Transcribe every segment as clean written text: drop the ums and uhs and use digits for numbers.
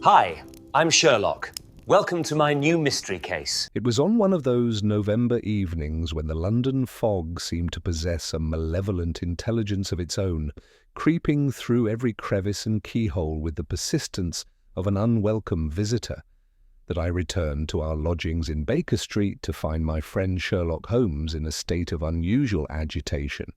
Hi, I'm Sherlock. Welcome to my new mystery case. It was on one of those November evenings when the London fog seemed to possess a malevolent intelligence of its own, creeping through every crevice and keyhole with the persistence of an unwelcome visitor, that I returned to our lodgings in Baker Street to find my friend Sherlock Holmes in a state of unusual agitation.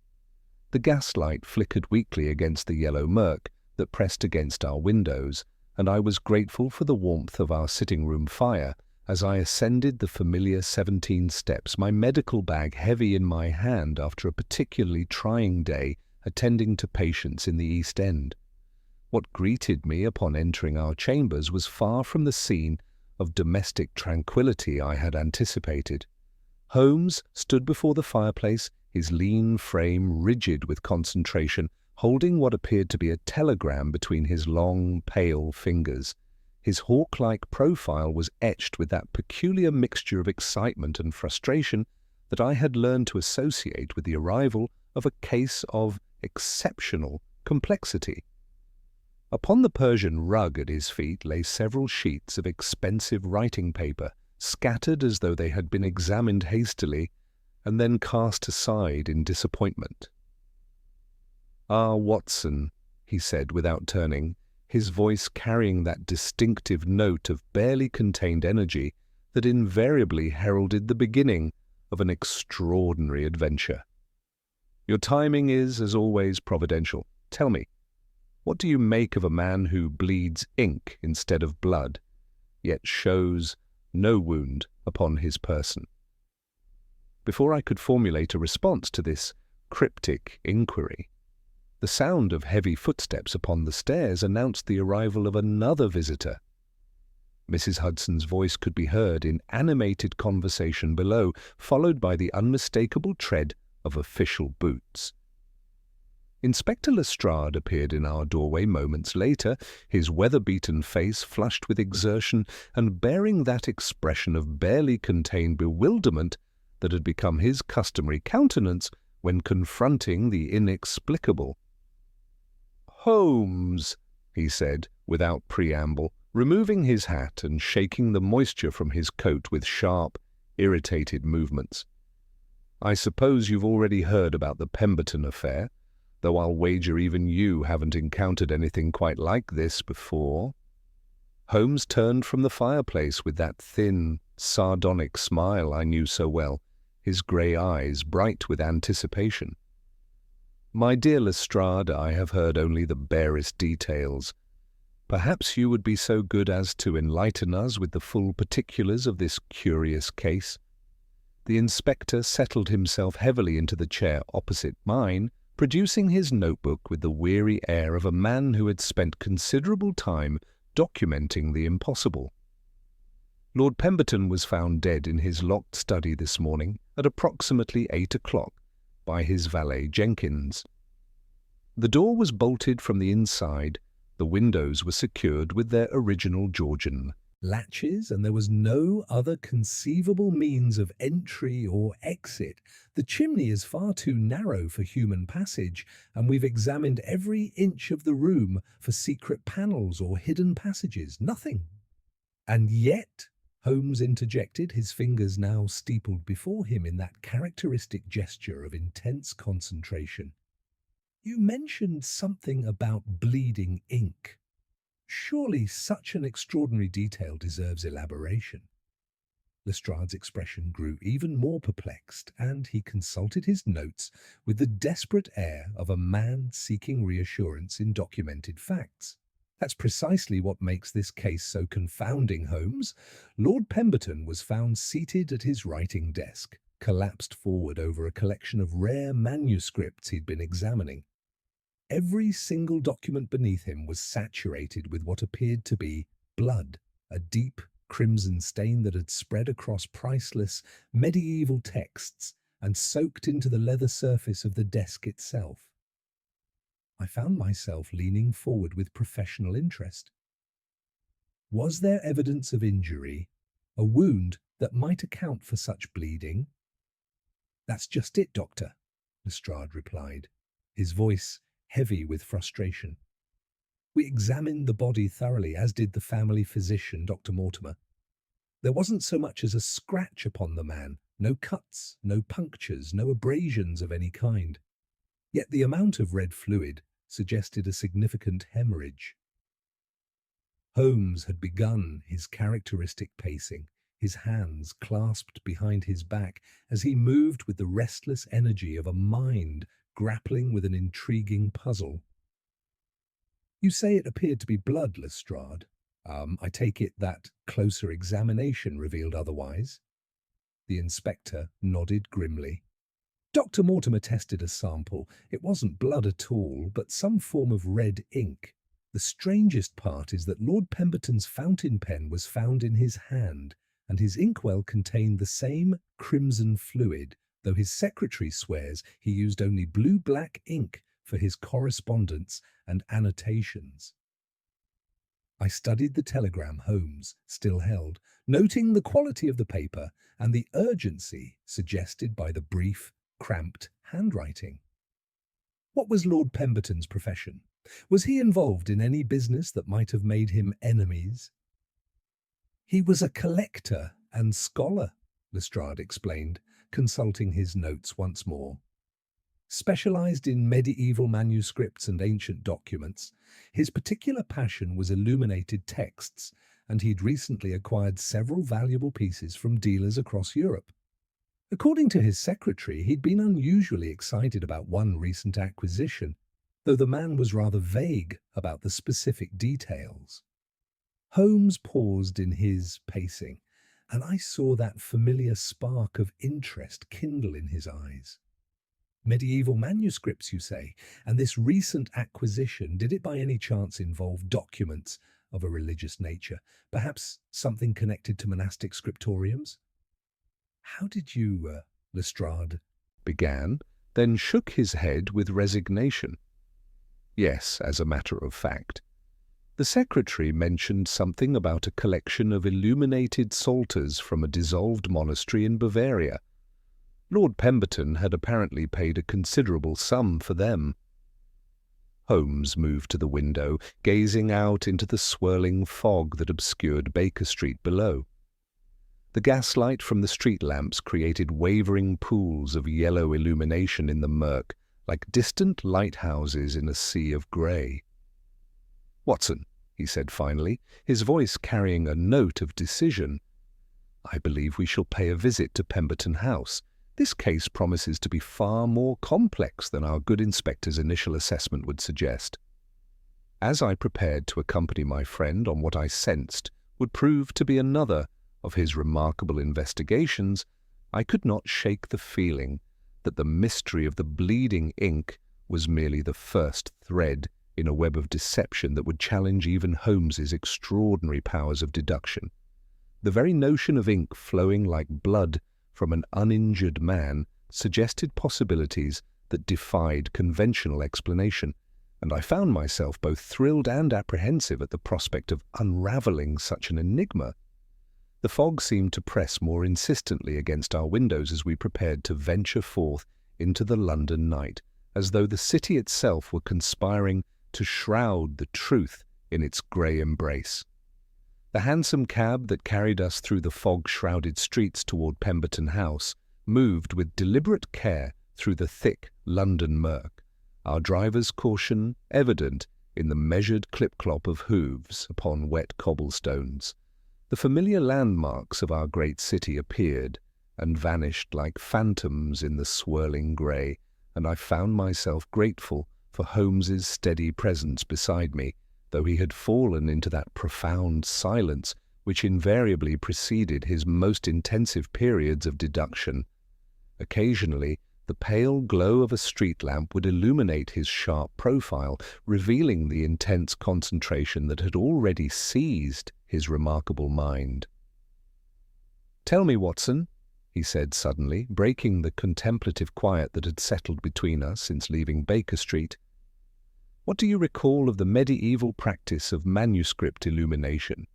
The gaslight flickered weakly against the yellow murk that pressed against our windows, and I was grateful for the warmth of our sitting-room fire as I ascended the familiar 17 steps, my medical bag heavy in my hand after a particularly trying day attending to patients in the East End. What greeted me upon entering our chambers was far from the scene of domestic tranquillity I had anticipated. Holmes stood before the fireplace, his lean frame rigid with concentration, holding what appeared to be a telegram between his long, pale fingers. His hawk-like profile was etched with that peculiar mixture of excitement and frustration that I had learned to associate with the arrival of a case of exceptional complexity. Upon the Persian rug at his feet lay several sheets of expensive writing paper, scattered as though they had been examined hastily and then cast aside in disappointment. "Ah, Watson," he said without turning, his voice carrying that distinctive note of barely contained energy that invariably heralded the beginning of an extraordinary adventure. "Your timing is, as always, providential. Tell me, what do you make of a man who bleeds ink instead of blood, yet shows no wound upon his person?" Before I could formulate a response to this cryptic inquiry, the sound of heavy footsteps upon the stairs announced the arrival of another visitor. Mrs. Hudson's voice could be heard in animated conversation below, followed by the unmistakable tread of official boots. Inspector Lestrade appeared in our doorway moments later, his weather-beaten face flushed with exertion and bearing that expression of barely contained bewilderment that had become his customary countenance when confronting the inexplicable. "Holmes," he said, without preamble, removing his hat and shaking the moisture from his coat with sharp, irritated movements. "I suppose you've already heard about the Pemberton affair, though I'll wager even you haven't encountered anything quite like this before." Holmes turned from the fireplace with that thin, sardonic smile I knew so well, his grey eyes bright with anticipation. "My dear Lestrade, I have heard only the barest details. Perhaps you would be so good as to enlighten us with the full particulars of this curious case." The inspector settled himself heavily into the chair opposite mine, producing his notebook with the weary air of a man who had spent considerable time documenting the impossible. "Lord Pemberton was found dead in his locked study this morning at approximately 8 o'clock by his valet Jenkins. The door was bolted from the inside, the windows were secured with their original Georgian latches, and there was no other conceivable means of entry or exit. The chimney is far too narrow for human passage, and we've examined every inch of the room for secret panels or hidden passages. Nothing." "And yet," Holmes interjected, his fingers now steepled before him in that characteristic gesture of intense concentration, "you mentioned something about bleeding ink. Surely such an extraordinary detail deserves elaboration." Lestrade's expression grew even more perplexed, and he consulted his notes with the desperate air of a man seeking reassurance in documented facts. "That's precisely what makes this case so confounding, Holmes. Lord Pemberton was found seated at his writing desk, collapsed forward over a collection of rare manuscripts he'd been examining. Every single document beneath him was saturated with what appeared to be blood, a deep crimson stain that had spread across priceless medieval texts and soaked into the leather surface of the desk itself." I found myself leaning forward with professional interest. Was there evidence of injury, a wound that might account for such bleeding? "That's just it, Doctor," Lestrade replied, his voice heavy with frustration. We examined the body thoroughly, as did the family physician, Dr. Mortimer. There wasn't so much as a scratch upon the man, no cuts, no punctures, no abrasions of any kind. Yet the amount of red fluid suggested a significant hemorrhage. Holmes had begun his characteristic pacing, his hands clasped behind his back as he moved with the restless energy of a mind grappling with an intriguing puzzle. "You say it appeared to be blood, Lestrade. I take it that closer examination revealed otherwise?" The inspector nodded grimly. Dr. Mortimer tested a sample. It wasn't blood at all, but some form of red ink. The strangest part is that Lord Pemberton's fountain pen was found in his hand, and his inkwell contained the same crimson fluid, though his secretary swears he used only blue-black ink for his correspondence and annotations. I studied the telegram Holmes still held, noting the quality of the paper and the urgency suggested by the brief, cramped handwriting. What was Lord Pemberton's profession? Was he involved in any business that might have made him enemies? "He was a collector and scholar," Lestrade explained, consulting his notes once more. Specialized in medieval manuscripts and ancient documents, his particular passion was illuminated texts, and he'd recently acquired several valuable pieces from dealers across Europe. According to his secretary, he'd been unusually excited about one recent acquisition, though the man was rather vague about the specific details. Holmes paused in his pacing, and I saw that familiar spark of interest kindle in his eyes. "Medieval manuscripts, you say, and this recent acquisition, did it by any chance involve documents of a religious nature, perhaps something connected to monastic scriptoriums?" "How did you, Lestrade?" began, then shook his head with resignation. Yes, as a matter of fact. The secretary mentioned something about a collection of illuminated psalters from a dissolved monastery in Bavaria. Lord Pemberton had apparently paid a considerable sum for them. Holmes moved to the window, gazing out into the swirling fog that obscured Baker Street below. The gaslight from the street lamps created wavering pools of yellow illumination in the murk, like distant lighthouses in a sea of grey. "Watson," he said finally, his voice carrying a note of decision, "I believe we shall pay a visit to Pemberton House. This case promises to be far more complex than our good inspector's initial assessment would suggest." As I prepared to accompany my friend on what I sensed would prove to be another of his remarkable investigations, I could not shake the feeling that the mystery of the bleeding ink was merely the first thread in a web of deception that would challenge even Holmes's extraordinary powers of deduction. The very notion of ink flowing like blood from an uninjured man suggested possibilities that defied conventional explanation, and I found myself both thrilled and apprehensive at the prospect of unravelling such an enigma. The fog seemed to press more insistently against our windows as we prepared to venture forth into the London night, as though the city itself were conspiring to shroud the truth in its grey embrace. The hansom cab that carried us through the fog-shrouded streets toward Pemberton House moved with deliberate care through the thick London murk, our driver's caution evident in the measured clip-clop of hooves upon wet cobblestones. The familiar landmarks of our great city appeared and vanished like phantoms in the swirling grey, and I found myself grateful for Holmes's steady presence beside me, though he had fallen into that profound silence which invariably preceded his most intensive periods of deduction. Occasionally, the pale glow of a street lamp would illuminate his sharp profile, revealing the intense concentration that had already seized his remarkable mind. "Tell me, Watson," he said suddenly, breaking the contemplative quiet that had settled between us since leaving Baker Street, "what do you recall of the medieval practice of manuscript illumination?"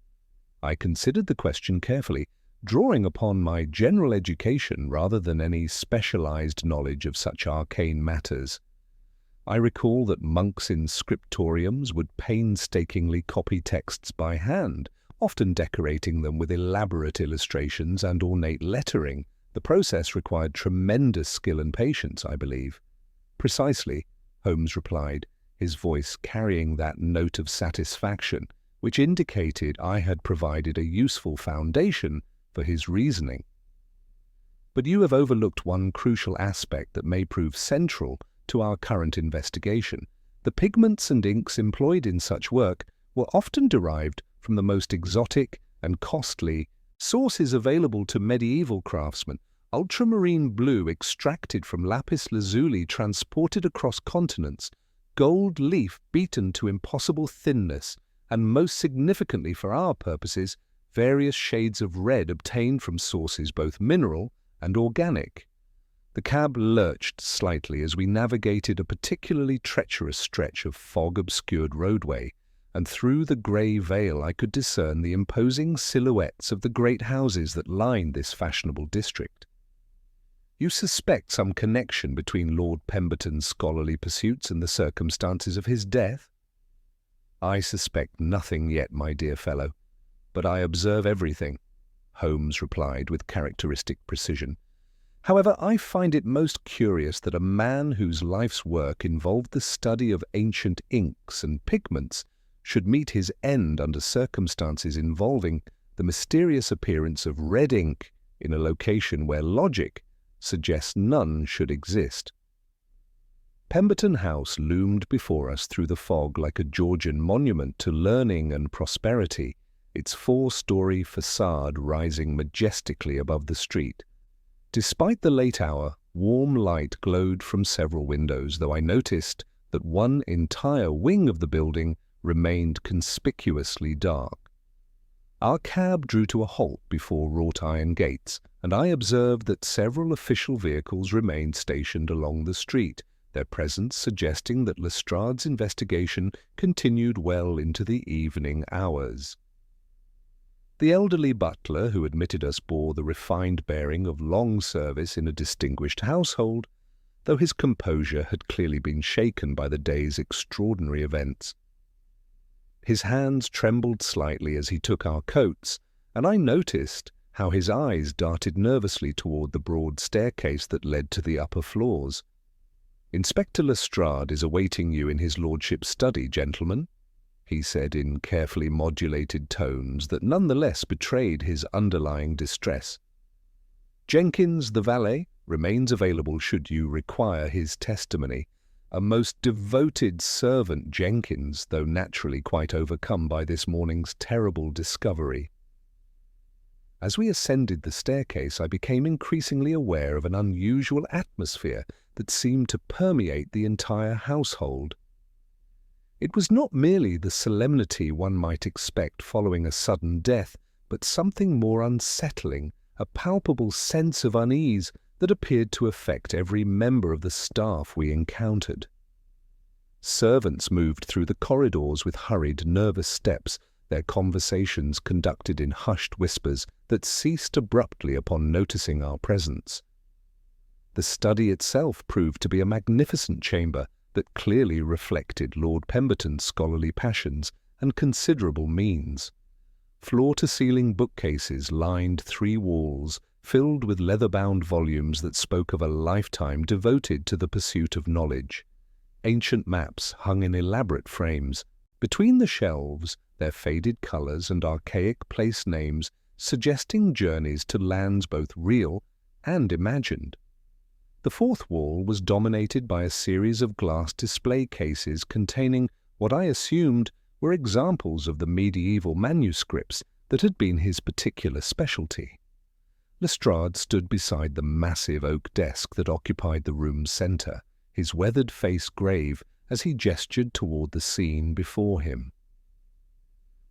I considered the question carefully, drawing upon my general education rather than any specialized knowledge of such arcane matters. I recall that monks in scriptoriums would painstakingly copy texts by hand, often decorating them with elaborate illustrations and ornate lettering. The process required tremendous skill and patience, I believe. Precisely, Holmes replied, his voice carrying that note of satisfaction, which indicated I had provided a useful foundation for his reasoning. But you have overlooked one crucial aspect that may prove central to our current investigation. The pigments and inks employed in such work were often derived from the most exotic and costly sources available to medieval craftsmen. Ultramarine blue extracted from lapis lazuli transported across continents, gold leaf beaten to impossible thinness, and most significantly for our purposes, various shades of red obtained from sources both mineral and organic. The cab lurched slightly as we navigated a particularly treacherous stretch of fog-obscured roadway, and through the grey veil I could discern the imposing silhouettes of the great houses that lined this fashionable district. You suspect some connection between Lord Pemberton's scholarly pursuits and the circumstances of his death? I suspect nothing yet, my dear fellow, but I observe everything, Holmes replied with characteristic precision. However, I find it most curious that a man whose life's work involved the study of ancient inks and pigments should meet his end under circumstances involving the mysterious appearance of red ink in a location where logic suggests none should exist. Pemberton House loomed before us through the fog like a Georgian monument to learning and prosperity, its four-story facade rising majestically above the street. Despite the late hour, warm light glowed from several windows, though I noticed that one entire wing of the building remained conspicuously dark. Our cab drew to a halt before wrought iron gates, and I observed that several official vehicles remained stationed along the street, their presence suggesting that Lestrade's investigation continued well into the evening hours. The elderly butler who admitted us bore the refined bearing of long service in a distinguished household, though his composure had clearly been shaken by the day's extraordinary events. His hands trembled slightly as he took our coats, and I noticed how his eyes darted nervously toward the broad staircase that led to the upper floors. "Inspector Lestrade is awaiting you in his lordship's study, gentlemen," he said in carefully modulated tones that nonetheless betrayed his underlying distress. "Jenkins, the valet, remains available should you require his testimony. A most devoted servant, Jenkins, though naturally quite overcome by this morning's terrible discovery." As we ascended the staircase, I became increasingly aware of an unusual atmosphere that seemed to permeate the entire household. It was not merely the solemnity one might expect following a sudden death, but something more unsettling, a palpable sense of unease that appeared to affect every member of the staff we encountered. Servants moved through the corridors with hurried, nervous steps, their conversations conducted in hushed whispers that ceased abruptly upon noticing our presence. The study itself proved to be a magnificent chamber that clearly reflected Lord Pemberton's scholarly passions and considerable means. Floor-to-ceiling bookcases lined 3 walls, filled with leather-bound volumes that spoke of a lifetime devoted to the pursuit of knowledge. Ancient maps hung in elaborate frames. Between the shelves, their faded colours and archaic place names suggesting journeys to lands both real and imagined. The 4th wall was dominated by a series of glass display cases containing what I assumed were examples of the medieval manuscripts that had been his particular specialty. Lestrade stood beside the massive oak desk that occupied the room's centre, his weathered face grave as he gestured toward the scene before him.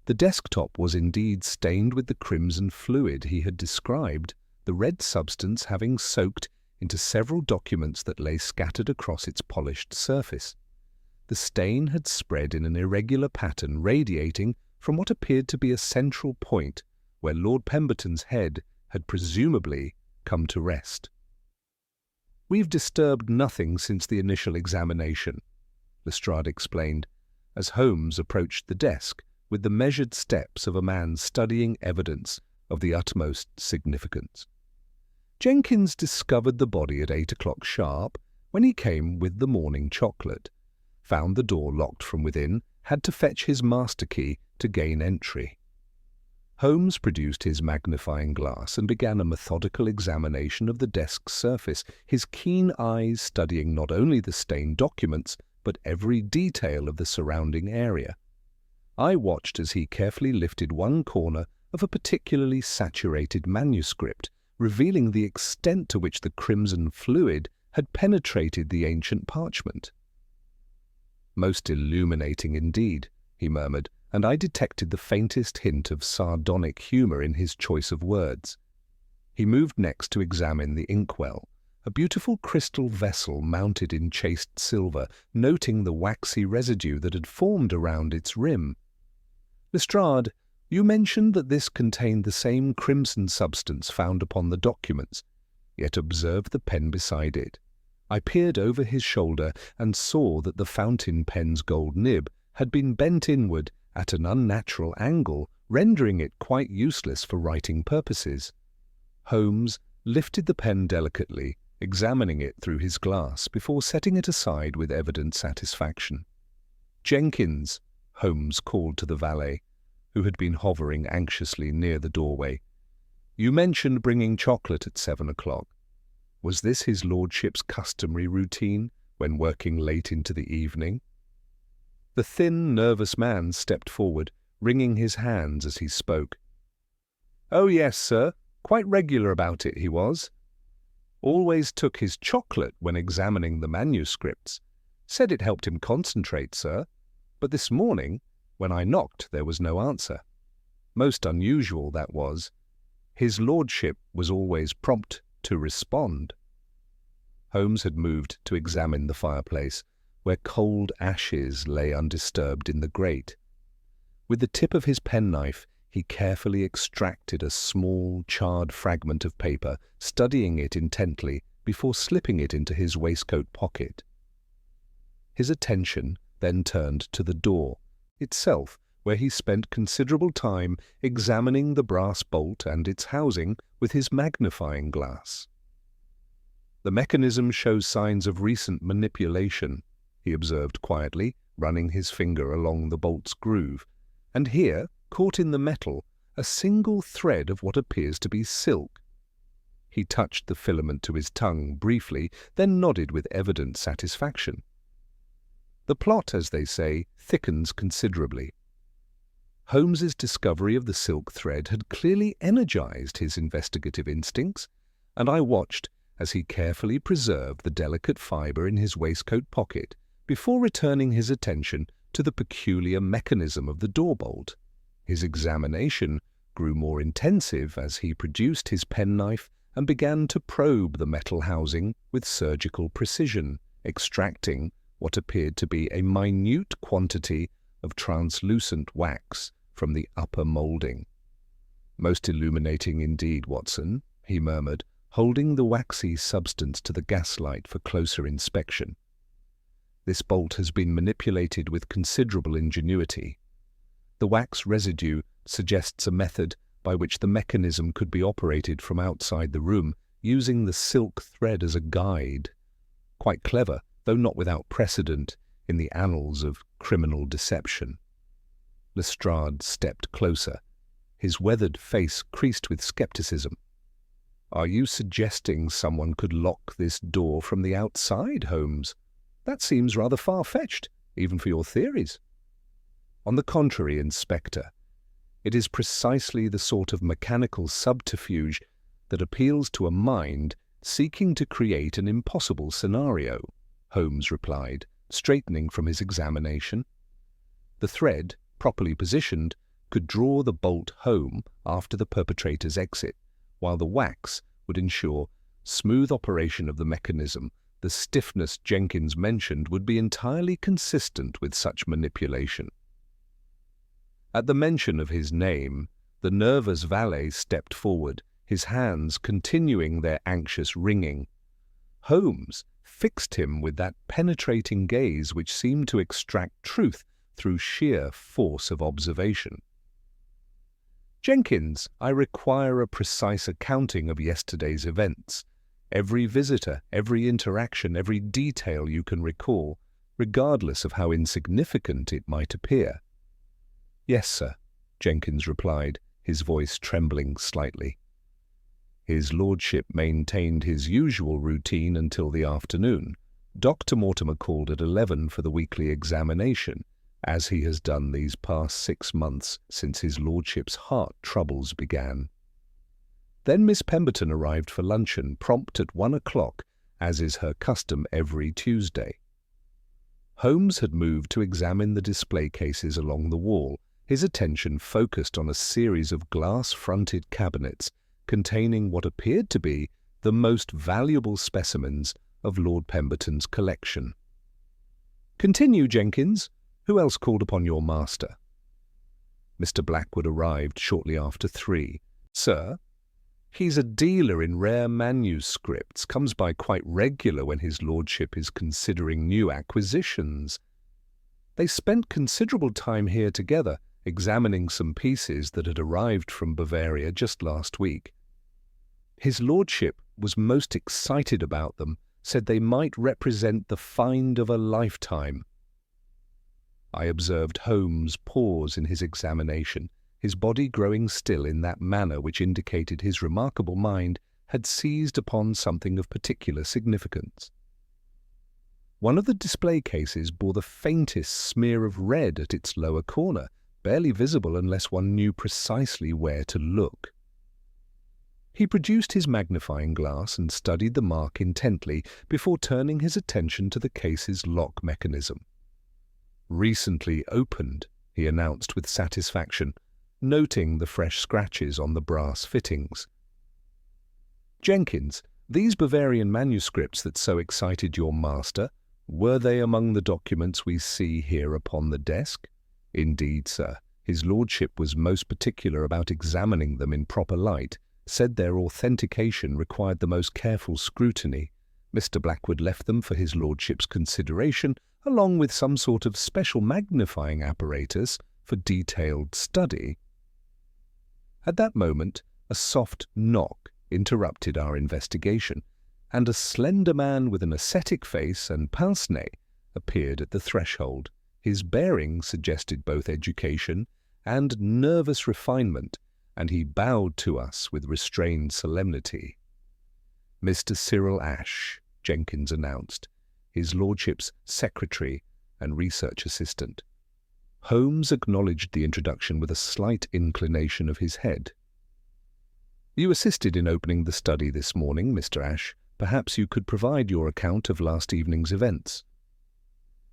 The desktop was indeed stained with the crimson fluid he had described, the red substance having soaked into several documents that lay scattered across its polished surface. The stain had spread in an irregular pattern radiating from what appeared to be a central point where Lord Pemberton's head had presumably come to rest. "We've disturbed nothing since the initial examination," Lestrade explained, as Holmes approached the desk with the measured steps of a man studying evidence of the utmost significance. Jenkins discovered the body at 8 o'clock sharp when he came with the morning chocolate, found the door locked from within, had to fetch his master key to gain entry. Holmes produced his magnifying glass and began a methodical examination of the desk's surface, his keen eyes studying not only the stained documents, but every detail of the surrounding area. I watched as he carefully lifted one corner of a particularly saturated manuscript, revealing the extent to which the crimson fluid had penetrated the ancient parchment. "Most illuminating indeed," he murmured, and I detected the faintest hint of sardonic humour in his choice of words. He moved next to examine the inkwell, a beautiful crystal vessel mounted in chased silver, noting the waxy residue that had formed around its rim. "Lestrade, you mentioned that this contained the same crimson substance found upon the documents, yet observe the pen beside it." I peered over his shoulder and saw that the fountain pen's gold nib had been bent inward at an unnatural angle, rendering it quite useless for writing purposes. Holmes lifted the pen delicately, examining it through his glass before setting it aside with evident satisfaction. "Jenkins," Holmes called to the valet, who had been hovering anxiously near the doorway, "you mentioned bringing chocolate at 7 o'clock. Was this his lordship's customary routine when working late into the evening?" The thin, nervous man stepped forward, wringing his hands as he spoke. "Oh yes, sir, quite regular about it he was. Always took his chocolate when examining the manuscripts. Said it helped him concentrate, sir. But this morning, when I knocked, there was no answer. Most unusual, that was. His lordship was always prompt to respond." Holmes had moved to examine the fireplace, where cold ashes lay undisturbed in the grate. With the tip of his penknife, he carefully extracted a small, charred fragment of paper, studying it intently before slipping it into his waistcoat pocket. His attention then turned to the door itself, where he spent considerable time examining the brass bolt and its housing with his magnifying glass. "The mechanism shows signs of recent manipulation," he observed quietly, running his finger along the bolt's groove, "and here, caught in the metal, a single thread of what appears to be silk." He touched the filament to his tongue briefly, then nodded with evident satisfaction. "The plot, as they say, thickens considerably." Holmes's discovery of the silk thread had clearly energized his investigative instincts, and I watched as he carefully preserved the delicate fibre in his waistcoat pocket before returning his attention to the peculiar mechanism of the door bolt. His examination grew more intensive as he produced his penknife and began to probe the metal housing with surgical precision, extracting what appeared to be a minute quantity of translucent wax from the upper moulding. "Most illuminating indeed, Watson," he murmured, holding the waxy substance to the gaslight for closer inspection. "This bolt has been manipulated with considerable ingenuity. The wax residue suggests a method by which the mechanism could be operated from outside the room, using the silk thread as a guide. Quite clever, though not without precedent in the annals of criminal deception." Lestrade stepped closer, his weathered face creased with skepticism. "Are you suggesting someone could lock this door from the outside, Holmes? That seems rather far-fetched, even for your theories." "On the contrary, Inspector, it is precisely the sort of mechanical subterfuge that appeals to a mind seeking to create an impossible scenario," Holmes replied, straightening from his examination. "The thread, properly positioned, could draw the bolt home after the perpetrator's exit, while the wax would ensure smooth operation of the mechanism. The stiffness Jenkins mentioned would be entirely consistent with such manipulation." At the mention of his name, the nervous valet stepped forward, his hands continuing their anxious wringing. Holmes fixed him with that penetrating gaze which seemed to extract truth through sheer force of observation. "Jenkins, I require a precise accounting of yesterday's events. Every visitor, every interaction, every detail you can recall, regardless of how insignificant it might appear." "Yes, sir," Jenkins replied, his voice trembling slightly. His lordship maintained his usual routine until the afternoon. Dr. Mortimer called at 11 for the weekly examination, as he has done these past 6 months since his lordship's heart troubles began. Then Miss Pemberton arrived for luncheon, prompt at 1 o'clock, as is her custom every Tuesday. Holmes had moved to examine the display cases along the wall, his attention focused on a series of glass-fronted cabinets containing what appeared to be the most valuable specimens of Lord Pemberton's collection. "Continue, Jenkins. Who else called upon your master?" Mr. Blackwood arrived shortly after 3. "Sir, he's a dealer in rare manuscripts, comes by quite regular when his lordship is considering new acquisitions. They spent considerable time here together, examining some pieces that had arrived from Bavaria just last week. His lordship was most excited about them, said they might represent the find of a lifetime." I observed Holmes pause in his examination, his body growing still in that manner which indicated his remarkable mind had seized upon something of particular significance. One of the display cases bore the faintest smear of red at its lower corner, barely visible unless one knew precisely where to look. He produced his magnifying glass and studied the mark intently before turning his attention to the case's lock mechanism. "Recently opened," he announced with satisfaction, noting the fresh scratches on the brass fittings. "Jenkins, these Bavarian manuscripts that so excited your master, were they among the documents we see here upon the desk?" "Indeed, sir. His lordship was most particular about examining them in proper light, said their authentication required the most careful scrutiny. Mr. Blackwood left them for his lordship's consideration, along with some sort of special magnifying apparatus for detailed study." At that moment, a soft knock interrupted our investigation, and a slender man with an ascetic face and pince-nez appeared at the threshold. His bearing suggested both education and nervous refinement, and he bowed to us with restrained solemnity. "Mr. Cyril Ashe," Jenkins announced, his lordship's secretary and research assistant. Holmes acknowledged the introduction with a slight inclination of his head. "You assisted in opening the study this morning, Mr. Ashe. Perhaps you could provide your account of last evening's events."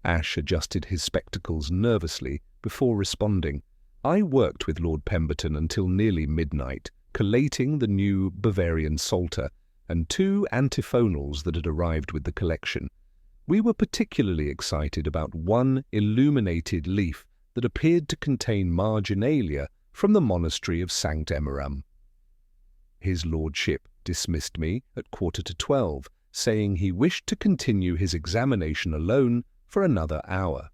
Ashe adjusted his spectacles nervously before responding. "I worked with Lord Pemberton until nearly midnight, collating the new Bavarian Psalter and 2 antiphonals that had arrived with the collection. We were particularly excited about one illuminated leaf that appeared to contain marginalia from the monastery of St. Emmeram. His lordship dismissed me at 11:45, saying he wished to continue his examination alone for another hour."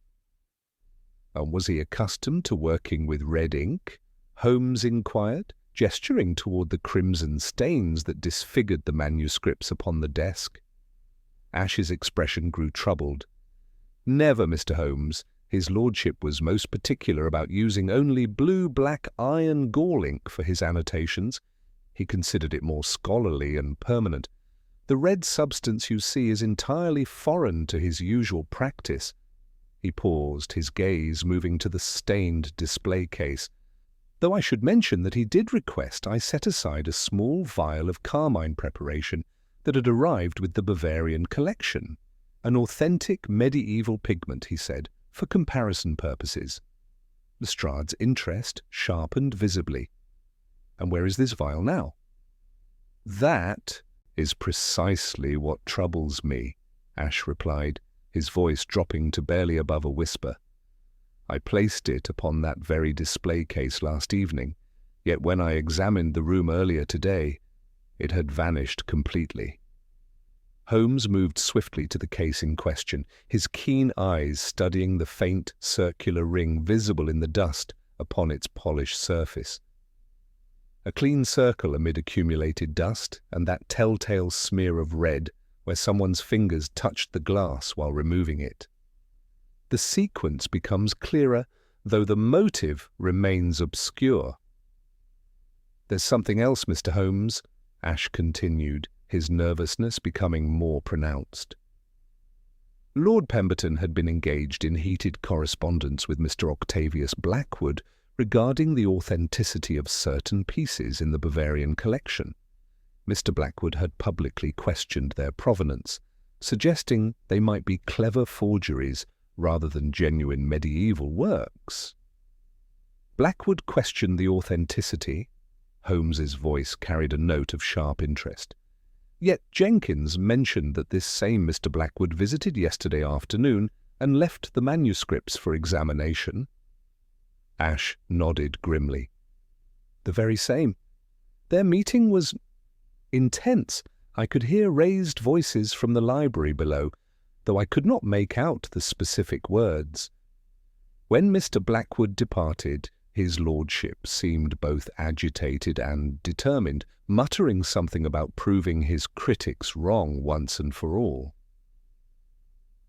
"And was he accustomed to working with red ink?" Holmes inquired, gesturing toward the crimson stains that disfigured the manuscripts upon the desk. Ashe's expression grew troubled. "Never, Mr. Holmes. His lordship was most particular about using only blue-black iron gall ink for his annotations. He considered it more scholarly and permanent. The red substance you see is entirely foreign to his usual practice." He paused, his gaze moving to the stained display case, though I should mention that he did request I set aside a small vial of carmine preparation that had arrived with the Bavarian collection. "An authentic medieval pigment," he said, "for comparison purposes." Lestrade's interest sharpened visibly. "And where is this vial now?" "That is precisely what troubles me," Ashe replied, his voice dropping to barely above a whisper. "I placed it upon that very display case last evening, yet when I examined the room earlier today, it had vanished completely." Holmes moved swiftly to the case in question, his keen eyes studying the faint circular ring visible in the dust upon its polished surface. A clean circle amid accumulated dust, and that telltale smear of red where someone's fingers touched the glass while removing it. The sequence becomes clearer, though the motive remains obscure. "There's something else, Mr. Holmes," Ash continued, his nervousness becoming more pronounced. Lord Pemberton had been engaged in heated correspondence with Mr. Octavius Blackwood regarding the authenticity of certain pieces in the Bavarian collection. Mr. Blackwood had publicly questioned their provenance, suggesting they might be clever forgeries rather than genuine medieval works. Blackwood questioned the authenticity. Holmes's voice carried a note of sharp interest. Yet Jenkins mentioned that this same Mr. Blackwood visited yesterday afternoon and left the manuscripts for examination. Ash nodded grimly. "The very same. Their meeting was intense. I could hear raised voices from the library below, though I could not make out the specific words. When Mr. Blackwood departed, his lordship seemed both agitated and determined, muttering something about proving his critics wrong once and for all."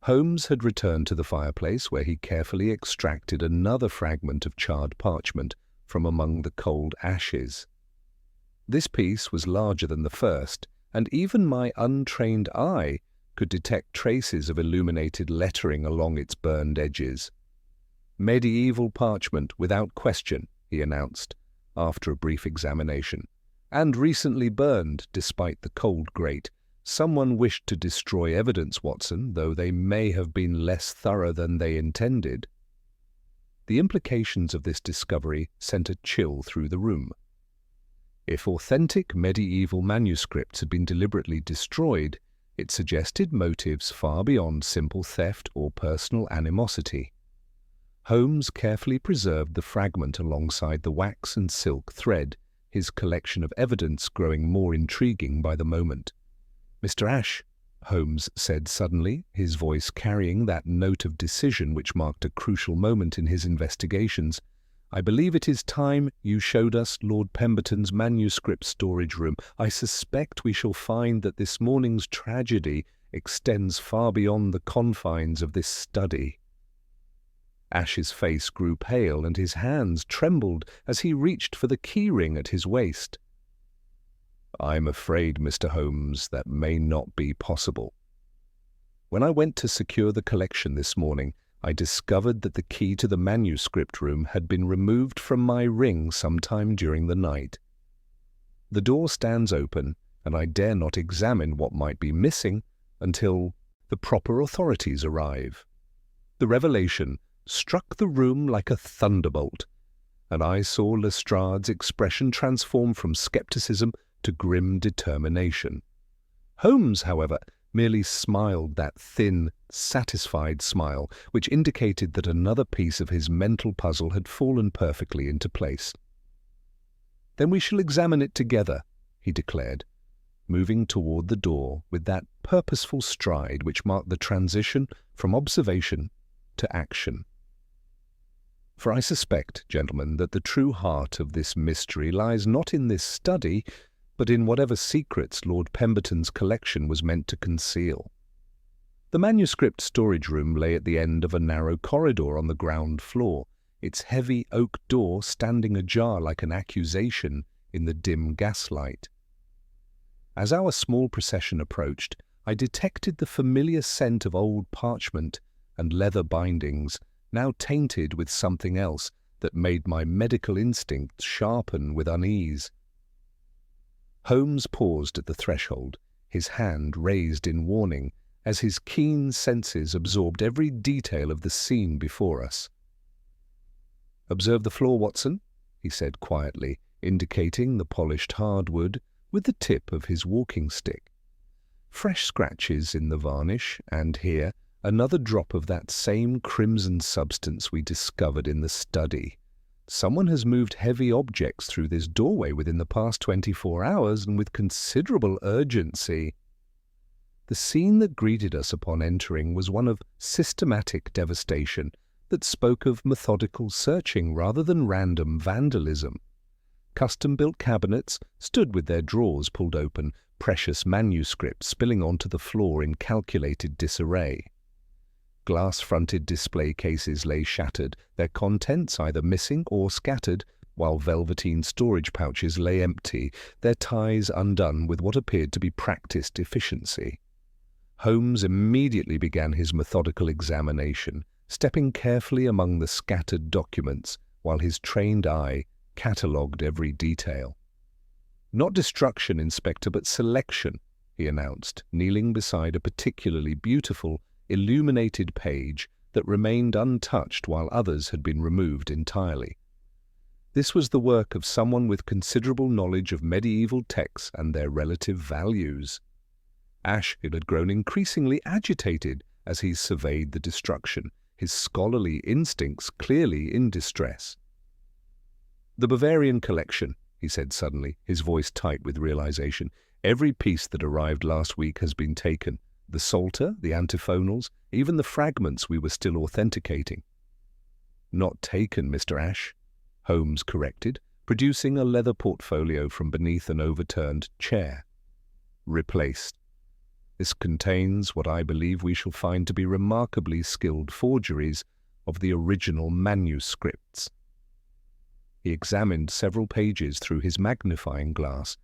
Holmes had returned to the fireplace, where he carefully extracted another fragment of charred parchment from among the cold ashes. This piece was larger than the first, and even my untrained eye could detect traces of illuminated lettering along its burned edges. "Medieval parchment, without question," he announced, after a brief examination. "And recently burned, despite the cold grate. Someone wished to destroy evidence, Watson, though they may have been less thorough than they intended." The implications of this discovery sent a chill through the room. If authentic medieval manuscripts had been deliberately destroyed, it suggested motives far beyond simple theft or personal animosity. Holmes carefully preserved the fragment alongside the wax and silk thread, his collection of evidence growing more intriguing by the moment. "Mr. Ash," Holmes said suddenly, his voice carrying that note of decision which marked a crucial moment in his investigations, "I believe it is time you showed us Lord Pemberton's manuscript storage room. I suspect we shall find that this morning's tragedy extends far beyond the confines of this study." Ash's face grew pale and his hands trembled as he reached for the key-ring at his waist. "I'm afraid, Mr. Holmes, that may not be possible. When I went to secure the collection this morning, I discovered that the key to the manuscript room had been removed from my ring sometime during the night. The door stands open, and I dare not examine what might be missing until the proper authorities arrive." The revelation struck the room like a thunderbolt, and I saw Lestrade's expression transform from skepticism to grim determination. Holmes, however, merely smiled that thin, satisfied smile which indicated that another piece of his mental puzzle had fallen perfectly into place. "Then we shall examine it together," he declared, moving toward the door with that purposeful stride which marked the transition from observation to action. "For I suspect, gentlemen, that the true heart of this mystery lies not in this study, but in whatever secrets Lord Pemberton's collection was meant to conceal." The manuscript storage room lay at the end of a narrow corridor on the ground floor, its heavy oak door standing ajar like an accusation in the dim gaslight. As our small procession approached, I detected the familiar scent of old parchment and leather bindings, now tainted with something else that made my medical instincts sharpen with unease. Holmes paused at the threshold, his hand raised in warning, as his keen senses absorbed every detail of the scene before us. "Observe the floor, Watson," he said quietly, indicating the polished hardwood with the tip of his walking stick. "Fresh scratches in the varnish, and here another drop of that same crimson substance we discovered in the study. Someone has moved heavy objects through this doorway within the past 24 hours, and with considerable urgency." The scene that greeted us upon entering was one of systematic devastation that spoke of methodical searching rather than random vandalism. Custom-built cabinets stood with their drawers pulled open, precious manuscripts spilling onto the floor in calculated disarray. Glass-fronted display cases lay shattered, their contents either missing or scattered, while velveteen storage pouches lay empty, their ties undone with what appeared to be practiced efficiency. Holmes immediately began his methodical examination, stepping carefully among the scattered documents while his trained eye catalogued every detail. "Not destruction, Inspector, but selection," he announced, kneeling beside a particularly beautiful, illuminated page that remained untouched while others had been removed entirely. This was the work of someone with considerable knowledge of medieval texts and their relative values. Ash had grown increasingly agitated as he surveyed the destruction, his scholarly instincts clearly in distress. "The Bavarian collection," he said suddenly, his voice tight with realization. "Every piece that arrived last week has been taken. The Psalter, the antiphonals, even the fragments we were still authenticating." "Not taken, Mr. Ash," Holmes corrected, producing a leather portfolio from beneath an overturned chair. "Replaced. This contains what I believe we shall find to be remarkably skilled forgeries of the original manuscripts." He examined several pages through his magnifying glass,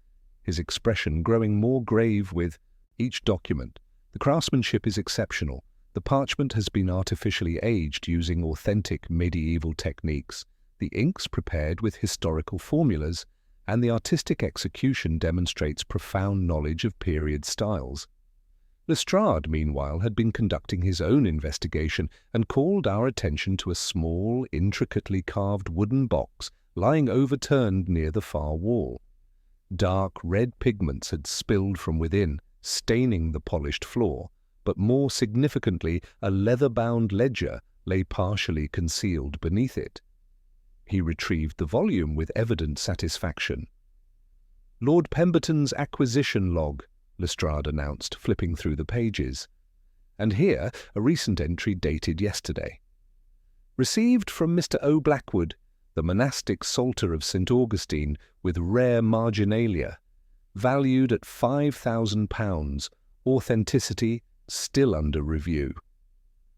his expression growing more grave with each document. "The craftsmanship is exceptional. The parchment has been artificially aged using authentic medieval techniques. The inks prepared with historical formulas, and the artistic execution demonstrates profound knowledge of period styles." Lestrade, meanwhile, had been conducting his own investigation and called our attention to a small, intricately carved wooden box lying overturned near the far wall. Dark red pigments had spilled from within, staining the polished floor, but more significantly, a leather-bound ledger lay partially concealed beneath it. He retrieved the volume with evident satisfaction. "Lord Pemberton's acquisition log," Lestrade announced, flipping through the pages. "And here a recent entry dated yesterday. Received from Mr. O. Blackwood, the monastic Psalter of St. Augustine, with rare marginalia, valued at £5,000, authenticity still under review."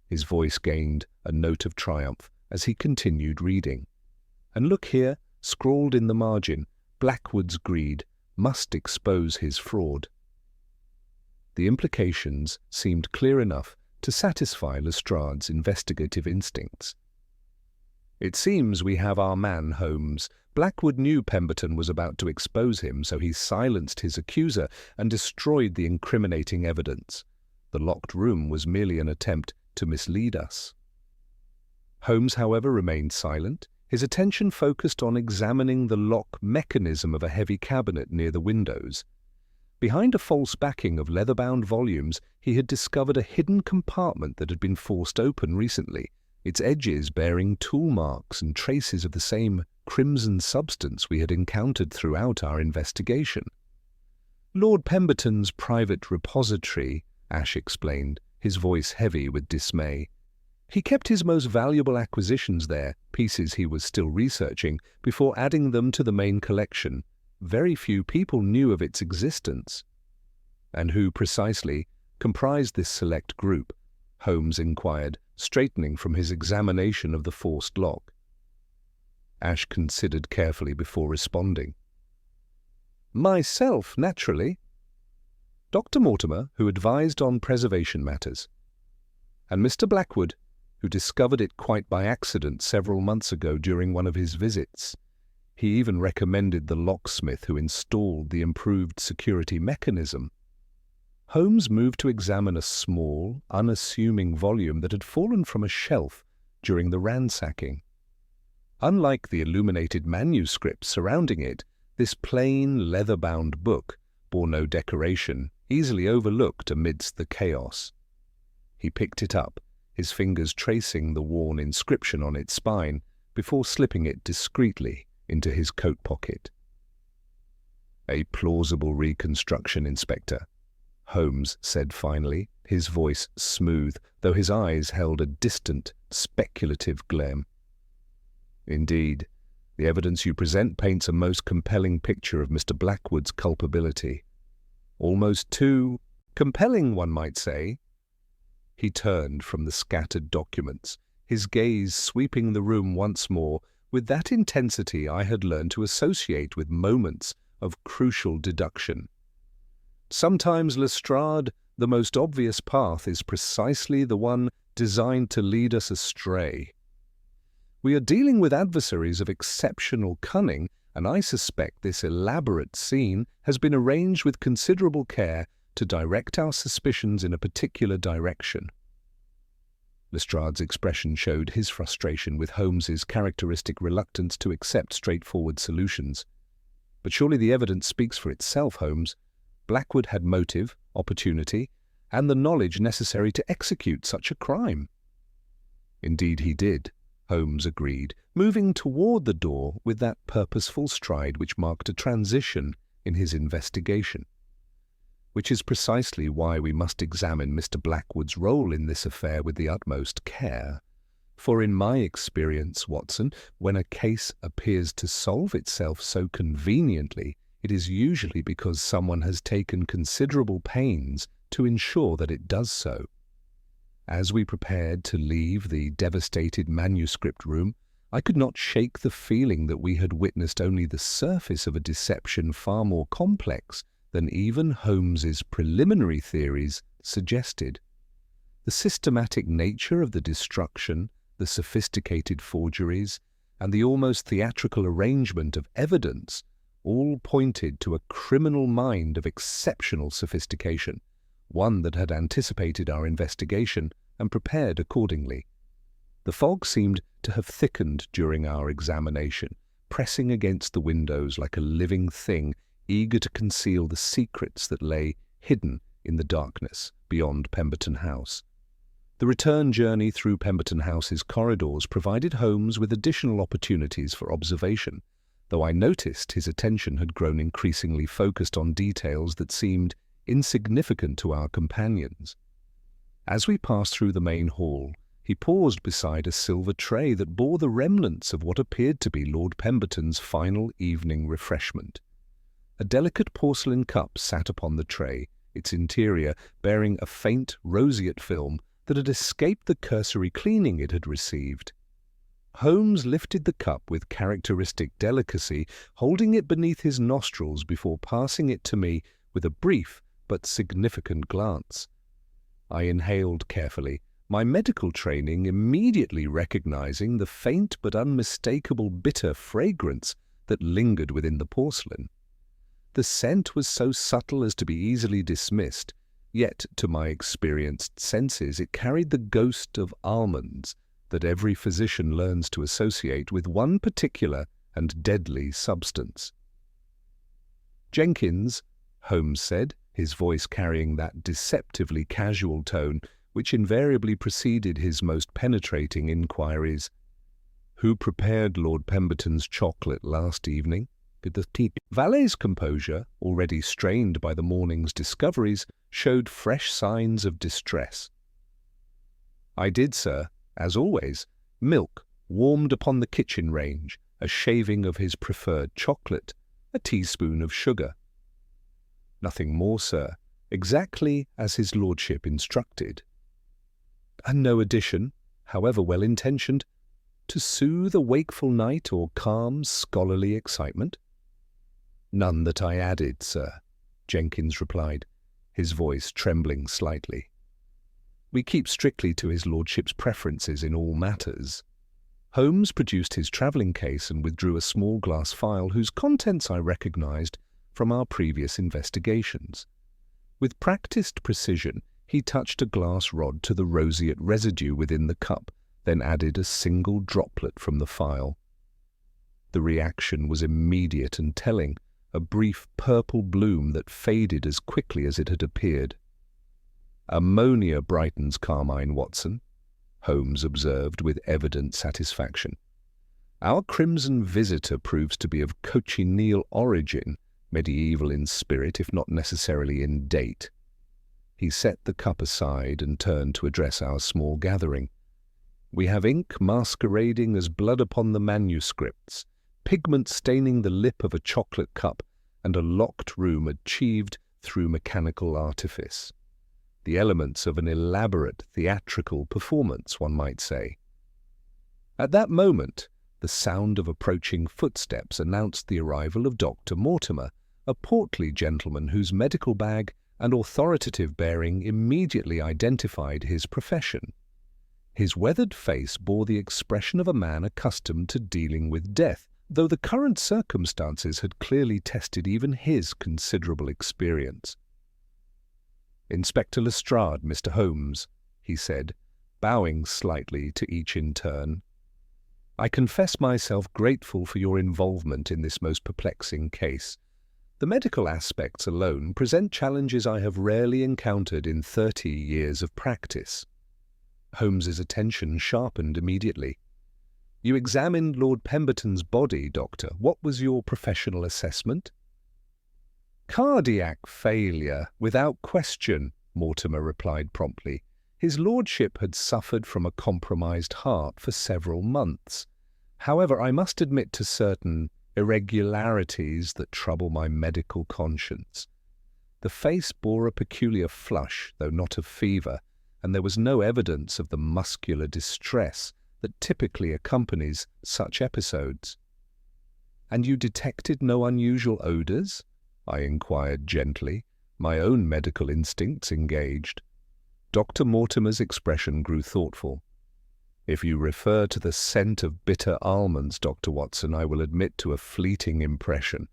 His voice gained a note of triumph as he continued reading. "And look here, scrawled in the margin, Blackwood's greed must expose his fraud." The implications seemed clear enough to satisfy Lestrade's investigative instincts. "It seems we have our man, Holmes. Blackwood knew Pemberton was about to expose him, so he silenced his accuser and destroyed the incriminating evidence. The locked room was merely an attempt to mislead us." Holmes, however, remained silent, his attention focused on examining the lock mechanism of a heavy cabinet near the windows. Behind a false backing of leather-bound volumes, he had discovered a hidden compartment that had been forced open recently, its edges bearing tool marks and traces of the same crimson substance we had encountered throughout our investigation. "Lord Pemberton's private repository," Ash explained, his voice heavy with dismay. "He kept his most valuable acquisitions there, pieces he was still researching, before adding them to the main collection. Very few people knew of its existence." "And who precisely comprised this select group?" Holmes inquired, straightening from his examination of the forced lock. Ash considered carefully before responding. "Myself, naturally. Dr. Mortimer, who advised on preservation matters. And Mr. Blackwood, who discovered it quite by accident several months ago during one of his visits. He even recommended the locksmith who installed the improved security mechanism." Holmes moved to examine a small, unassuming volume that had fallen from a shelf during the ransacking. Unlike the illuminated manuscripts surrounding it, this plain, leather-bound book bore no decoration, easily overlooked amidst the chaos. He picked it up, his fingers tracing the worn inscription on its spine, before slipping it discreetly into his coat pocket. "A plausible reconstruction, Inspector," Holmes said finally, his voice smooth, though his eyes held a distant, speculative glare. Indeed, the evidence you present paints a most compelling picture of Mr. Blackwood's culpability. Almost too compelling, one might say. He turned from the scattered documents, his gaze sweeping the room once more with that intensity I had learned to associate with moments of crucial deduction. Sometimes, Lestrade, the most obvious path is precisely the one designed to lead us astray. We are dealing with adversaries of exceptional cunning, and I suspect this elaborate scene has been arranged with considerable care to direct our suspicions in a particular direction. Lestrade's expression showed his frustration with Holmes's characteristic reluctance to accept straightforward solutions. But surely the evidence speaks for itself, Holmes. Blackwood had motive, opportunity, and the knowledge necessary to execute such a crime. Indeed he did, Holmes agreed, moving toward the door with that purposeful stride which marked a transition in his investigation. Which is precisely why we must examine Mr. Blackwood's role in this affair with the utmost care. For in my experience, Watson, when a case appears to solve itself so conveniently, it is usually because someone has taken considerable pains to ensure that it does so. As we prepared to leave the devastated manuscript room, I could not shake the feeling that we had witnessed only the surface of a deception far more complex than even Holmes's preliminary theories suggested. The systematic nature of the destruction, the sophisticated forgeries, and the almost theatrical arrangement of evidence all pointed to a criminal mind of exceptional sophistication, one that had anticipated our investigation and prepared accordingly. The fog seemed to have thickened during our examination, pressing against the windows like a living thing, eager to conceal the secrets that lay hidden in the darkness beyond Pemberton House. The return journey through Pemberton House's corridors provided Holmes with additional opportunities for observation, though I noticed his attention had grown increasingly focused on details that seemed insignificant to our companions. As we passed through the main hall, he paused beside a silver tray that bore the remnants of what appeared to be Lord Pemberton's final evening refreshment. A delicate porcelain cup sat upon the tray, its interior bearing a faint roseate film that had escaped the cursory cleaning it had received. Holmes lifted the cup with characteristic delicacy, holding it beneath his nostrils before passing it to me with a brief but significant glance. I inhaled carefully, my medical training immediately recognizing the faint but unmistakable bitter fragrance that lingered within the porcelain. The scent was so subtle as to be easily dismissed, yet to my experienced senses it carried the ghost of almonds that every physician learns to associate with one particular and deadly substance. "Jenkins," Holmes said, his voice carrying that deceptively casual tone which invariably preceded his most penetrating inquiries, "who prepared Lord Pemberton's chocolate last evening?" The valet's composure, already strained by the morning's discoveries, showed fresh signs of distress. "I did, sir, as always. Milk, warmed upon the kitchen range, a shaving of his preferred chocolate, a teaspoon of sugar." "Nothing more, sir, exactly as his lordship instructed." "And no addition, however well-intentioned, to soothe a wakeful night or calm scholarly excitement?" "None that I added, sir," Jenkins replied, his voice trembling slightly. "We keep strictly to his lordship's preferences in all matters." Holmes produced his travelling case and withdrew a small glass phial whose contents I recognized from our previous investigations. With practiced precision, he touched a glass rod to the roseate residue within the cup, then added a single droplet from the phial. The reaction was immediate and telling, a brief purple bloom that faded as quickly as it had appeared. "Ammonia brightens carmine, Watson," Holmes observed with evident satisfaction. "Our crimson visitor proves to be of cochineal origin, medieval in spirit if not necessarily in date." He set the cup aside and turned to address our small gathering. "We have ink masquerading as blood upon the manuscripts, pigment staining the lip of a chocolate cup, and a locked room achieved through mechanical artifice. The elements of an elaborate theatrical performance, one might say." At that moment, the sound of approaching footsteps announced the arrival of Dr. Mortimer, a portly gentleman whose medical bag and authoritative bearing immediately identified his profession. His weathered face bore the expression of a man accustomed to dealing with death, though the current circumstances had clearly tested even his considerable experience. "Inspector Lestrade, Mr. Holmes," he said, bowing slightly to each in turn. "I confess myself grateful for your involvement in this most perplexing case. The medical aspects alone present challenges I have rarely encountered in 30 years of practice." Holmes's attention sharpened immediately. "You examined Lord Pemberton's body, Doctor. What was your professional assessment?" "Cardiac failure, without question," Mortimer replied promptly. "His lordship had suffered from a compromised heart for several months. However, I must admit to certain irregularities that trouble my medical conscience. The face bore a peculiar flush, though not of fever, and there was no evidence of the muscular distress that typically accompanies such episodes." "And you detected no unusual odours?" I inquired gently, my own medical instincts engaged. Dr. Mortimer's expression grew thoughtful. "If you refer to the scent of bitter almonds, Dr. Watson, I will admit to a fleeting impression.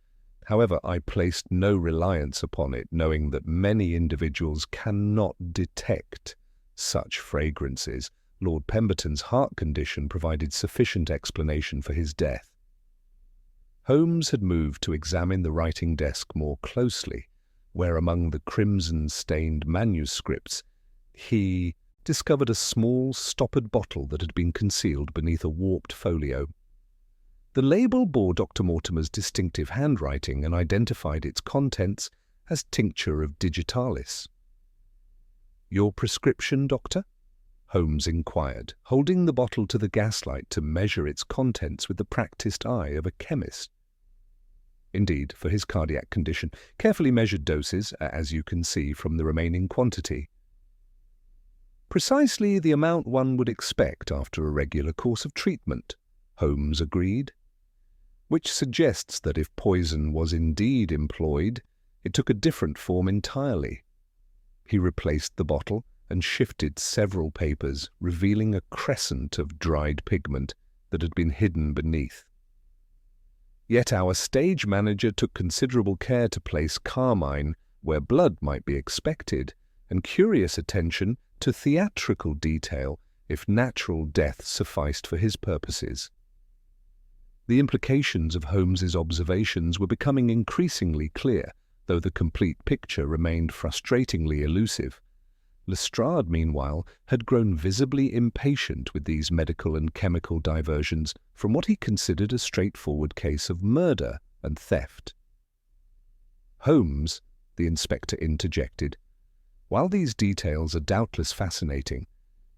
However, I placed no reliance upon it, knowing that many individuals cannot detect such fragrances. Lord Pemberton's heart condition provided sufficient explanation for his death." Holmes had moved to examine the writing desk more closely, where among the crimson-stained manuscripts he discovered a small, stoppered bottle that had been concealed beneath a warped folio. The label bore Dr. Mortimer's distinctive handwriting and identified its contents as tincture of digitalis. "Your prescription, Doctor?" Holmes inquired, holding the bottle to the gaslight to measure its contents with the practiced eye of a chemist. Indeed, for his cardiac condition, carefully measured doses, as you can see from the remaining quantity. "Precisely the amount one would expect after a regular course of treatment," Holmes agreed. "Which suggests that if poison was indeed employed, it took a different form entirely." He replaced the bottle and shifted several papers, revealing a crescent of dried pigment that had been hidden beneath. "Yet our stage manager took considerable care to place carmine where blood might be expected, and curious attention to theatrical detail if natural death sufficed for his purposes." The implications of Holmes's observations were becoming increasingly clear, though the complete picture remained frustratingly elusive. Lestrade, meanwhile, had grown visibly impatient with these medical and chemical diversions from what he considered a straightforward case of murder and theft. "Holmes," the inspector interjected, "while these details are doubtless fascinating,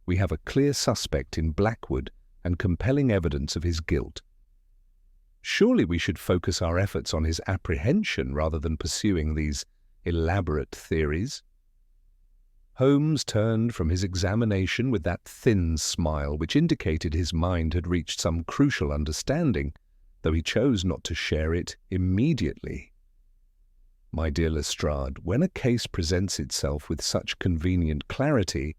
we have a clear suspect in Blackwood and compelling evidence of his guilt. Surely we should focus our efforts on his apprehension rather than pursuing these elaborate theories." Holmes turned from his examination with that thin smile which indicated his mind had reached some crucial understanding, though he chose not to share it immediately. "My dear Lestrade, when a case presents itself with such convenient clarity,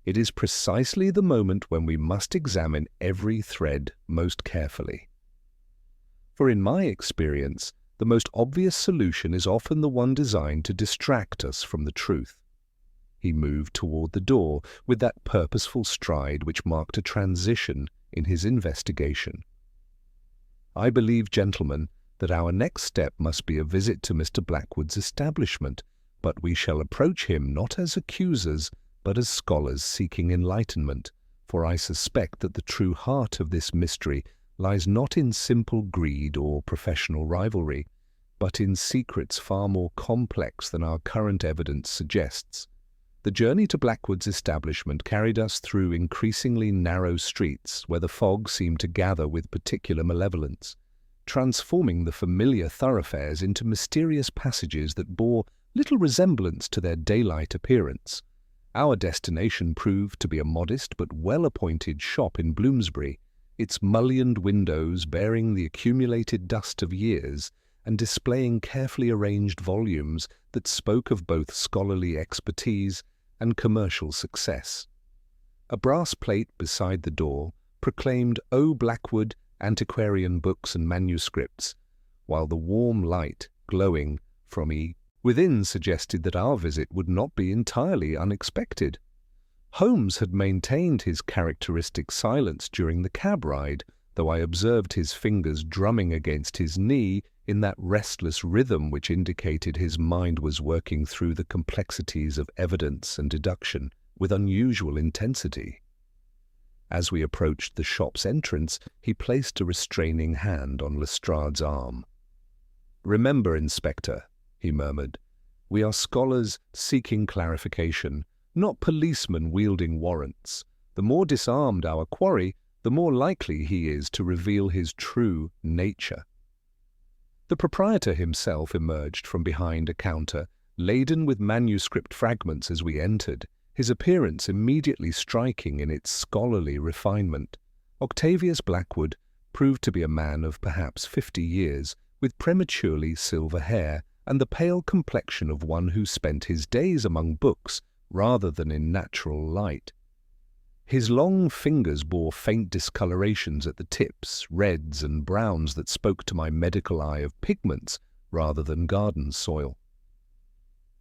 it is precisely the moment when we must examine every thread most carefully. For in my experience, the most obvious solution is often the one designed to distract us from the truth." He moved toward the door with that purposeful stride which marked a transition in his investigation. "I believe, gentlemen, that our next step must be a visit to Mr. Blackwood's establishment, but we shall approach him not as accusers, but as scholars seeking enlightenment, for I suspect that the true heart of this mystery lies not in simple greed or professional rivalry, but in secrets far more complex than our current evidence suggests. The journey to Blackwood's establishment carried us through increasingly narrow streets where the fog seemed to gather with particular malevolence, transforming the familiar thoroughfares into mysterious passages that bore little resemblance to their daylight appearance. Our destination proved to be a modest but well-appointed shop in Bloomsbury, its mullioned windows bearing the accumulated dust of years and displaying carefully arranged volumes that spoke of both scholarly expertise and commercial success. A brass plate beside the door proclaimed O. Blackwood, Antiquarian Books and Manuscripts, while the warm light glowing from within suggested that our visit would not be entirely unexpected. Holmes had maintained his characteristic silence during the cab ride, though I observed his fingers drumming against his knee in that restless rhythm which indicated his mind was working through the complexities of evidence and deduction with unusual intensity. As we approached the shop's entrance, he placed a restraining hand on Lestrade's arm. "Remember, Inspector," he murmured, "we are scholars seeking clarification, not policemen wielding warrants. The more disarmed our quarry, the more likely he is to reveal his true nature." The proprietor himself emerged from behind a counter, laden with manuscript fragments as we entered, his appearance immediately striking in its scholarly refinement. Octavius Blackwood proved to be a man of perhaps 50 years, with prematurely silver hair and the pale complexion of one who spent his days among books rather than in natural light. His long fingers bore faint discolorations at the tips, reds and browns that spoke to my medical eye of pigments rather than garden soil.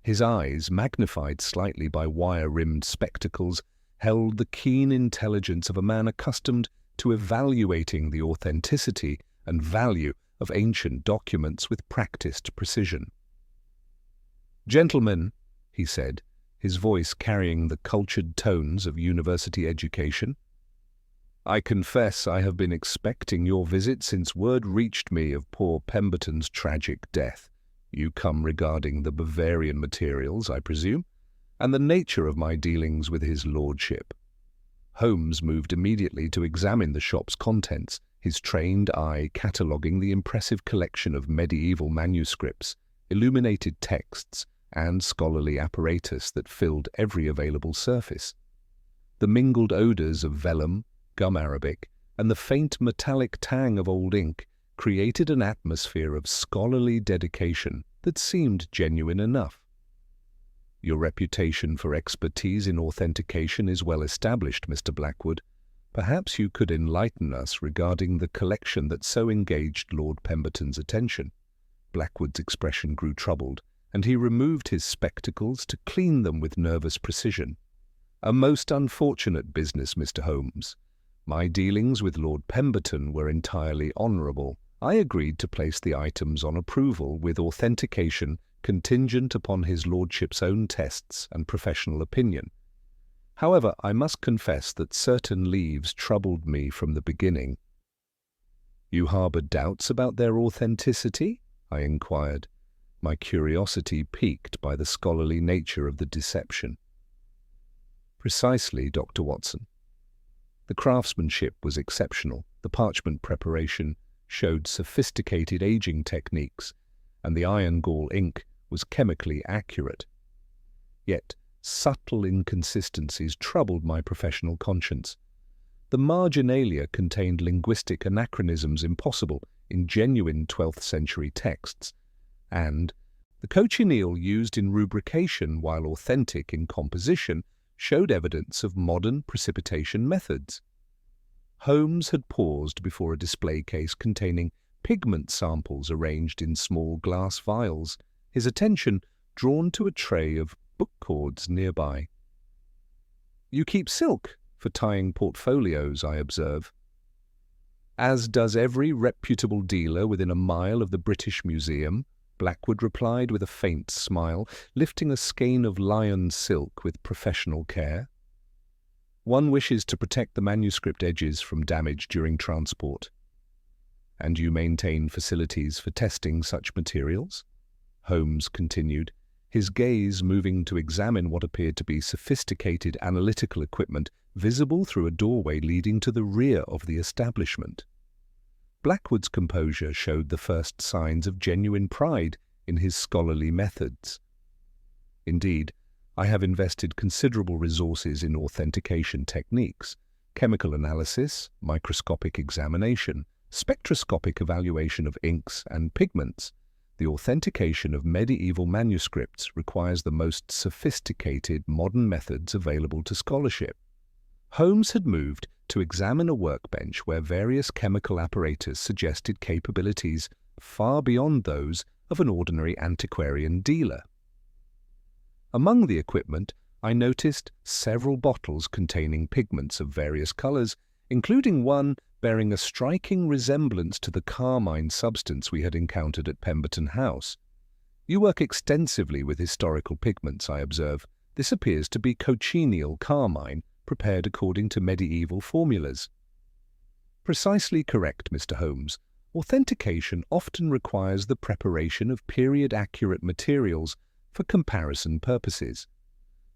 His eyes, magnified slightly by wire-rimmed spectacles, held the keen intelligence of a man accustomed to evaluating the authenticity and value of ancient documents with practiced precision. "Gentlemen," he said, his voice carrying the cultured tones of university education, "I confess I have been expecting your visit since word reached me of poor Pemberton's tragic death. You come regarding the Bavarian materials, I presume, and the nature of my dealings with his lordship." Holmes moved immediately to examine the shop's contents, his trained eye cataloguing the impressive collection of medieval manuscripts, illuminated texts, and scholarly apparatus that filled every available surface. The mingled odours of vellum, gum arabic, and the faint metallic tang of old ink created an atmosphere of scholarly dedication that seemed genuine enough. "Your reputation for expertise in authentication is well established, Mr. Blackwood. Perhaps you could enlighten us regarding the collection that so engaged Lord Pemberton's attention." Blackwood's expression grew troubled, and he removed his spectacles to clean them with nervous precision. "A most unfortunate business, Mr. Holmes. My dealings with Lord Pemberton were entirely honourable. I agreed to place the items on approval with authentication contingent upon his lordship's own tests and professional opinion. However, I must confess that certain leaves troubled me from the beginning." "You harboured doubts about their authenticity?" I inquired, my curiosity piqued by the scholarly nature of the deception. "Precisely, Dr. Watson. The craftsmanship was exceptional, the parchment preparation showed sophisticated aging techniques, and the iron gall ink was chemically accurate. Yet subtle inconsistencies troubled my professional conscience. The marginalia contained linguistic anachronisms impossible in genuine 12th century texts, and the cochineal used in rubrication while authentic in composition showed evidence of modern precipitation methods. Holmes had paused before a display case containing pigment samples arranged in small glass vials, his attention drawn to a tray of book cords nearby. "You keep silk for tying portfolios, I observe." "As does every reputable dealer within a mile of the British Museum," Blackwood replied with a faint smile, lifting a skein of lion silk with professional care. "One wishes to protect the manuscript edges from damage during transport." "And you maintain facilities for testing such materials?" Holmes continued, his gaze moving to examine what appeared to be sophisticated analytical equipment visible through a doorway leading to the rear of the establishment. Blackwood's composure showed the first signs of genuine pride in his scholarly methods. Indeed, I have invested considerable resources in authentication techniques, chemical analysis, microscopic examination, spectroscopic evaluation of inks and pigments. The authentication of medieval manuscripts requires the most sophisticated modern methods available to scholarship. Holmes had moved to examine a workbench where various chemical apparatus suggested capabilities far beyond those of an ordinary antiquarian dealer. Among the equipment, I noticed several bottles containing pigments of various colors, including one bearing a striking resemblance to the carmine substance we had encountered at Pemberton House. You work extensively with historical pigments, I observe. This appears to be cochineal carmine, prepared according to medieval formulas. Precisely correct, Mr. Holmes. Authentication often requires the preparation of period-accurate materials for comparison purposes.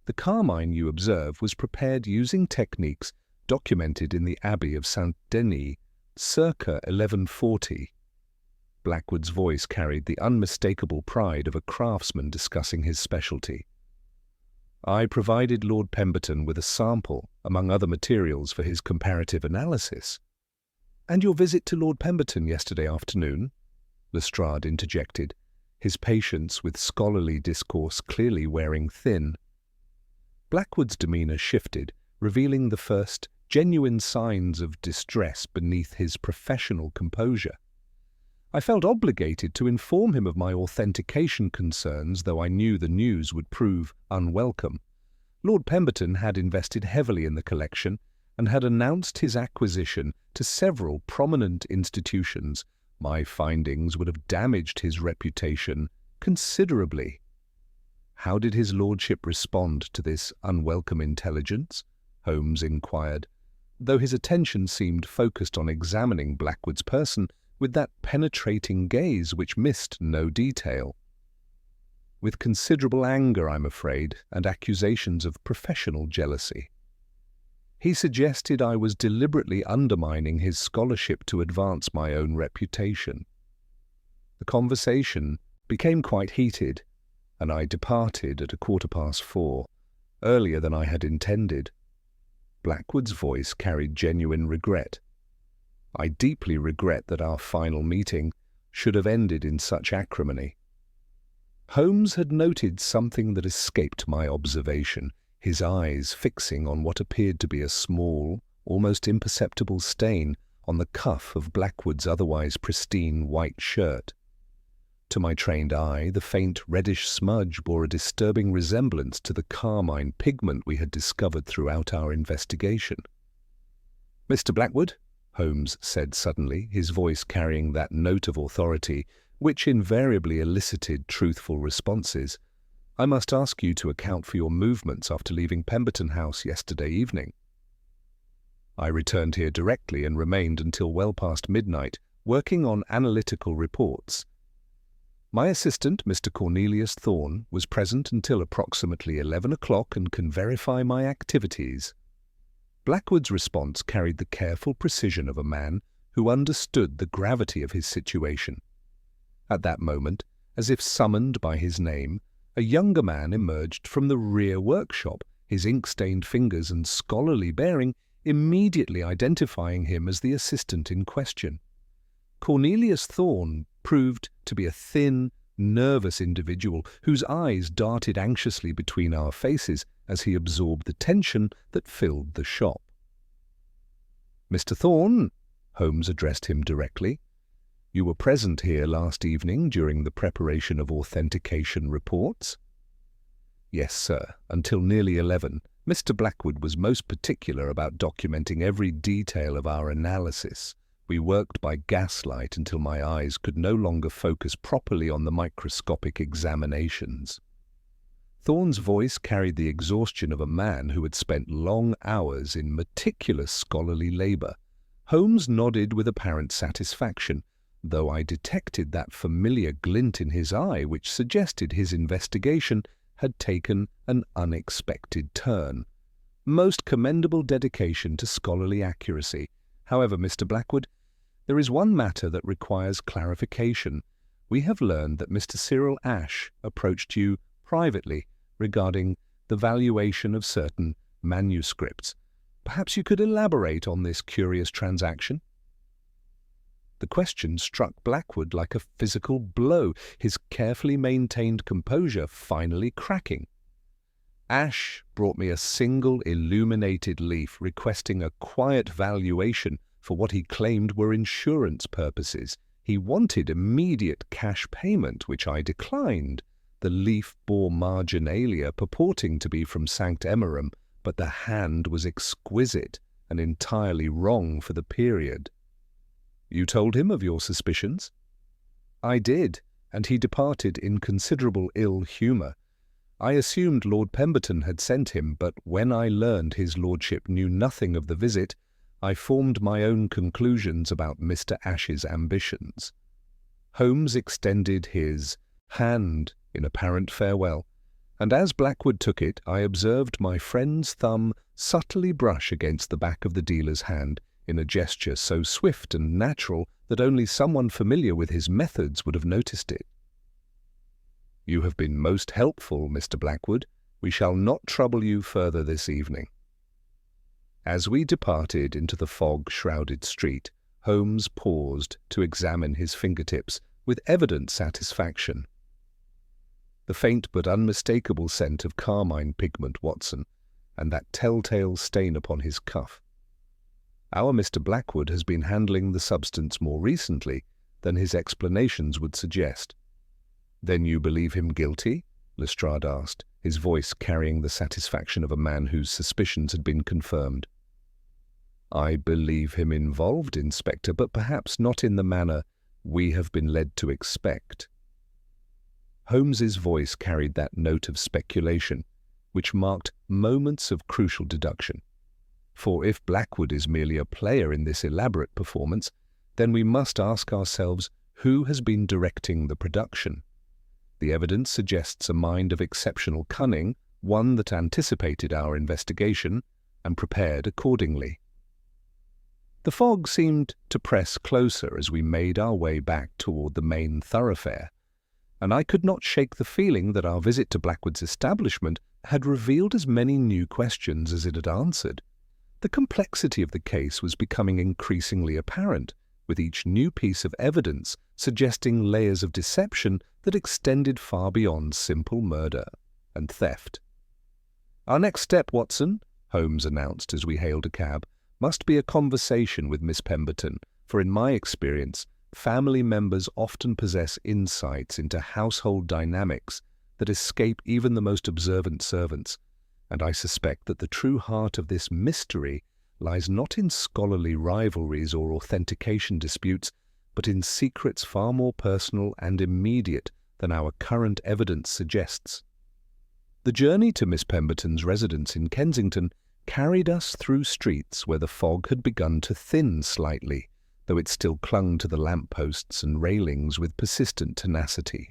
The carmine you observe was prepared using techniques documented in the Abbey of Saint-Denis, circa 1140. Blackwood's voice carried the unmistakable pride of a craftsman discussing his specialty. I provided Lord Pemberton with a sample, among other materials, for his comparative analysis. "And your visit to Lord Pemberton yesterday afternoon?" Lestrade interjected, his patience with scholarly discourse clearly wearing thin. Blackwood's demeanour shifted, revealing the first genuine signs of distress beneath his professional composure. I felt obligated to inform him of my authentication concerns, though I knew the news would prove unwelcome. Lord Pemberton had invested heavily in the collection and had announced his acquisition to several prominent institutions. My findings would have damaged his reputation considerably. How did his lordship respond to this unwelcome intelligence? Holmes inquired, though his attention seemed focused on examining Blackwood's person with that penetrating gaze which missed no detail. With considerable anger, I'm afraid, and accusations of professional jealousy. He suggested I was deliberately undermining his scholarship to advance my own reputation. The conversation became quite heated, and I departed at 4:15, earlier than I had intended. Blackwood's voice carried genuine regret. I deeply regret that our final meeting should have ended in such acrimony. Holmes had noted something that escaped my observation, his eyes fixing on what appeared to be a small, almost imperceptible stain on the cuff of Blackwood's otherwise pristine white shirt. To my trained eye, the faint reddish smudge bore a disturbing resemblance to the carmine pigment we had discovered throughout our investigation. "Mr. Blackwood," Holmes said suddenly, his voice carrying that note of authority which invariably elicited truthful responses, "I must ask you to account for your movements after leaving Pemberton House yesterday evening." I returned here directly and remained until well past midnight, working on analytical reports. My assistant, Mr. Cornelius Thorne, was present until approximately 11 o'clock and can verify my activities. Blackwood's response carried the careful precision of a man who understood the gravity of his situation. At that moment, as if summoned by his name, a younger man emerged from the rear workshop, his ink-stained fingers and scholarly bearing immediately identifying him as the assistant in question. Cornelius Thorne proved to be a thin, nervous individual whose eyes darted anxiously between our faces as he absorbed the tension that filled the shop. "Mr. Thorne," Holmes addressed him directly, "you were present here last evening during the preparation of authentication reports?" "Yes, sir, until nearly 11. Mr. Blackwood was most particular about documenting every detail of our analysis. We worked by gaslight until my eyes could no longer focus properly on the microscopic examinations." Thorne's voice carried the exhaustion of a man who had spent long hours in meticulous scholarly labor. Holmes nodded with apparent satisfaction, though I detected that familiar glint in his eye which suggested his investigation had taken an unexpected turn. Most commendable dedication to scholarly accuracy. However, Mr. Blackwood, there is one matter that requires clarification. We have learned that Mr. Cyril Ashe approached you privately regarding the valuation of certain manuscripts. Perhaps you could elaborate on this curious transaction? The question struck Blackwood like a physical blow, his carefully maintained composure finally cracking. Ashe brought me a single illuminated leaf requesting a quiet valuation for what he claimed were insurance purposes. He wanted immediate cash payment, which I declined. The leaf bore marginalia purporting to be from Sankt Emmeram, but the hand was exquisite and entirely wrong for the period. You told him of your suspicions? I did, and he departed in considerable ill humour. I assumed Lord Pemberton had sent him, but when I learned his lordship knew nothing of the visit, I formed my own conclusions about Mr. Ashe's ambitions. Holmes extended his hand in apparent farewell, and as Blackwood took it, I observed my friend's thumb subtly brush against the back of the dealer's hand in a gesture so swift and natural that only someone familiar with his methods would have noticed it. You have been most helpful, Mr. Blackwood. We shall not trouble you further this evening. As we departed into the fog-shrouded street, Holmes paused to examine his fingertips with evident satisfaction. The faint but unmistakable scent of carmine pigment, Watson, and that telltale stain upon his cuff. Our Mr. Blackwood has been handling the substance more recently than his explanations would suggest. Then you believe him guilty? Lestrade asked, his voice carrying the satisfaction of a man whose suspicions had been confirmed. I believe him involved, Inspector, but perhaps not in the manner we have been led to expect. Holmes's voice carried that note of speculation, which marked moments of crucial deduction. For if Blackwood is merely a player in this elaborate performance, then we must ask ourselves who has been directing the production. The evidence suggests a mind of exceptional cunning, one that anticipated our investigation and prepared accordingly. The fog seemed to press closer as we made our way back toward the main thoroughfare, and I could not shake the feeling that our visit to Blackwood's establishment had revealed as many new questions as it had answered. The complexity of the case was becoming increasingly apparent, with each new piece of evidence suggesting layers of deception that extended far beyond simple murder and theft. Our next step, Watson, Holmes announced as we hailed a cab, must be a conversation with Miss Pemberton, for in my experience, family members often possess insights into household dynamics that escape even the most observant servants, and I suspect that the true heart of this mystery lies not in scholarly rivalries or authentication disputes, but in secrets far more personal and immediate than our current evidence suggests. The journey to Miss Pemberton's residence in Kensington carried us through streets where the fog had begun to thin slightly, though it still clung to the lampposts and railings with persistent tenacity.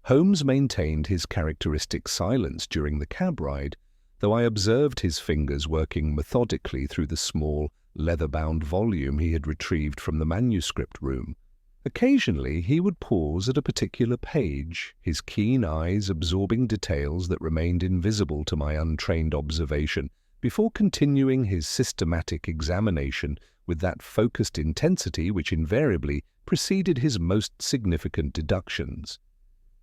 Holmes maintained his characteristic silence during the cab ride, though I observed his fingers working methodically through the small, leather-bound volume he had retrieved from the manuscript room. Occasionally he would pause at a particular page, his keen eyes absorbing details that remained invisible to my untrained observation, before continuing his systematic examination with that focused intensity which invariably preceded his most significant deductions.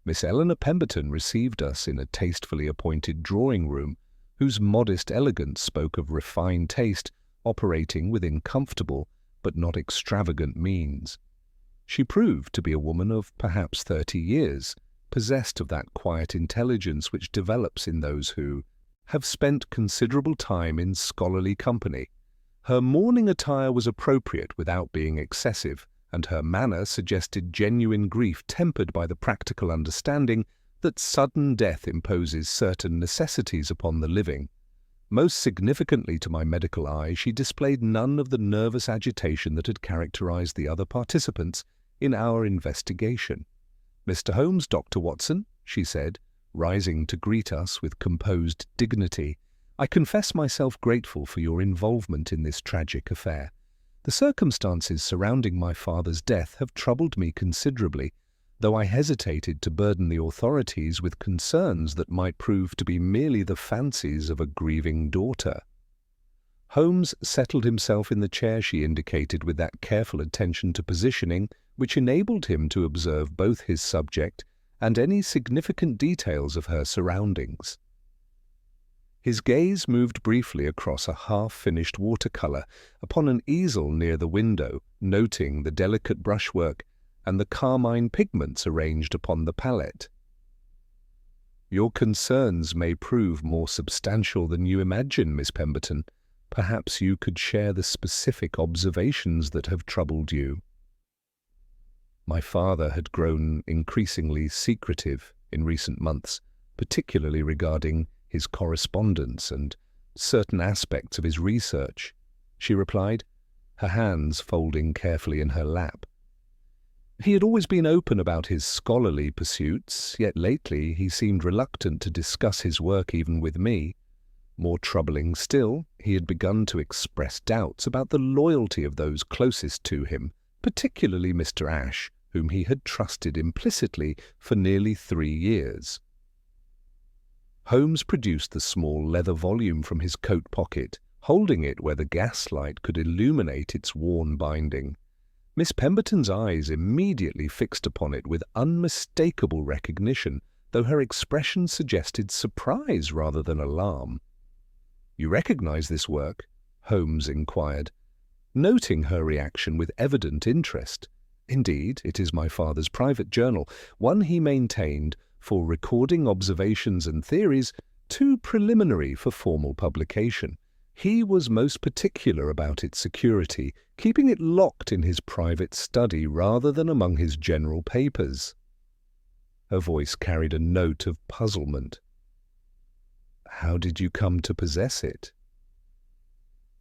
Miss Eleanor Pemberton received us in a tastefully appointed drawing-room, whose modest elegance spoke of refined taste operating within comfortable but not extravagant means. She proved to be a woman of perhaps 30 years, possessed of that quiet intelligence which develops in those who have spent considerable time in scholarly company. Her mourning attire was appropriate without being excessive, and her manner suggested genuine grief tempered by the practical understanding that sudden death imposes certain necessities upon the living. Most significantly to my medical eye, she displayed none of the nervous agitation that had characterized the other participants in our investigation. "Mr. Holmes, Dr. Watson," she said, rising to greet us with composed dignity, "I confess myself grateful for your involvement in this tragic affair. The circumstances surrounding my father's death have troubled me considerably, though I hesitated to burden the authorities with concerns that might prove to be merely the fancies of a grieving daughter." Holmes settled himself in the chair she indicated with that careful attention to positioning which enabled him to observe both his subject and any significant details of her surroundings. His gaze moved briefly across a half-finished watercolour upon an easel near the window, noting the delicate brushwork and the carmine pigments arranged upon the palette. "Your concerns may prove more substantial than you imagine, Miss Pemberton. Perhaps you could share the specific observations that have troubled you." My father had grown increasingly secretive in recent months, particularly regarding his correspondence and certain aspects of his research, she replied, her hands folding carefully in her lap. He had always been open about his scholarly pursuits, yet lately he seemed reluctant to discuss his work even with me. More troubling still, he had begun to express doubts about the loyalty of those closest to him, particularly Mr. Ashe, whom he had trusted implicitly for nearly 3 years. Holmes produced the small leather volume from his coat pocket, holding it where the gaslight could illuminate its worn binding. Miss Pemberton's eyes immediately fixed upon it with unmistakable recognition, though her expression suggested surprise rather than alarm. "You recognize this work?" Holmes inquired, noting her reaction with evident interest. "Indeed, it is my father's private journal, one he maintained for recording observations and theories too preliminary for formal publication. He was most particular about its security, keeping it locked in his private study rather than among his general papers." Her voice carried a note of puzzlement. "How did you come to possess it?"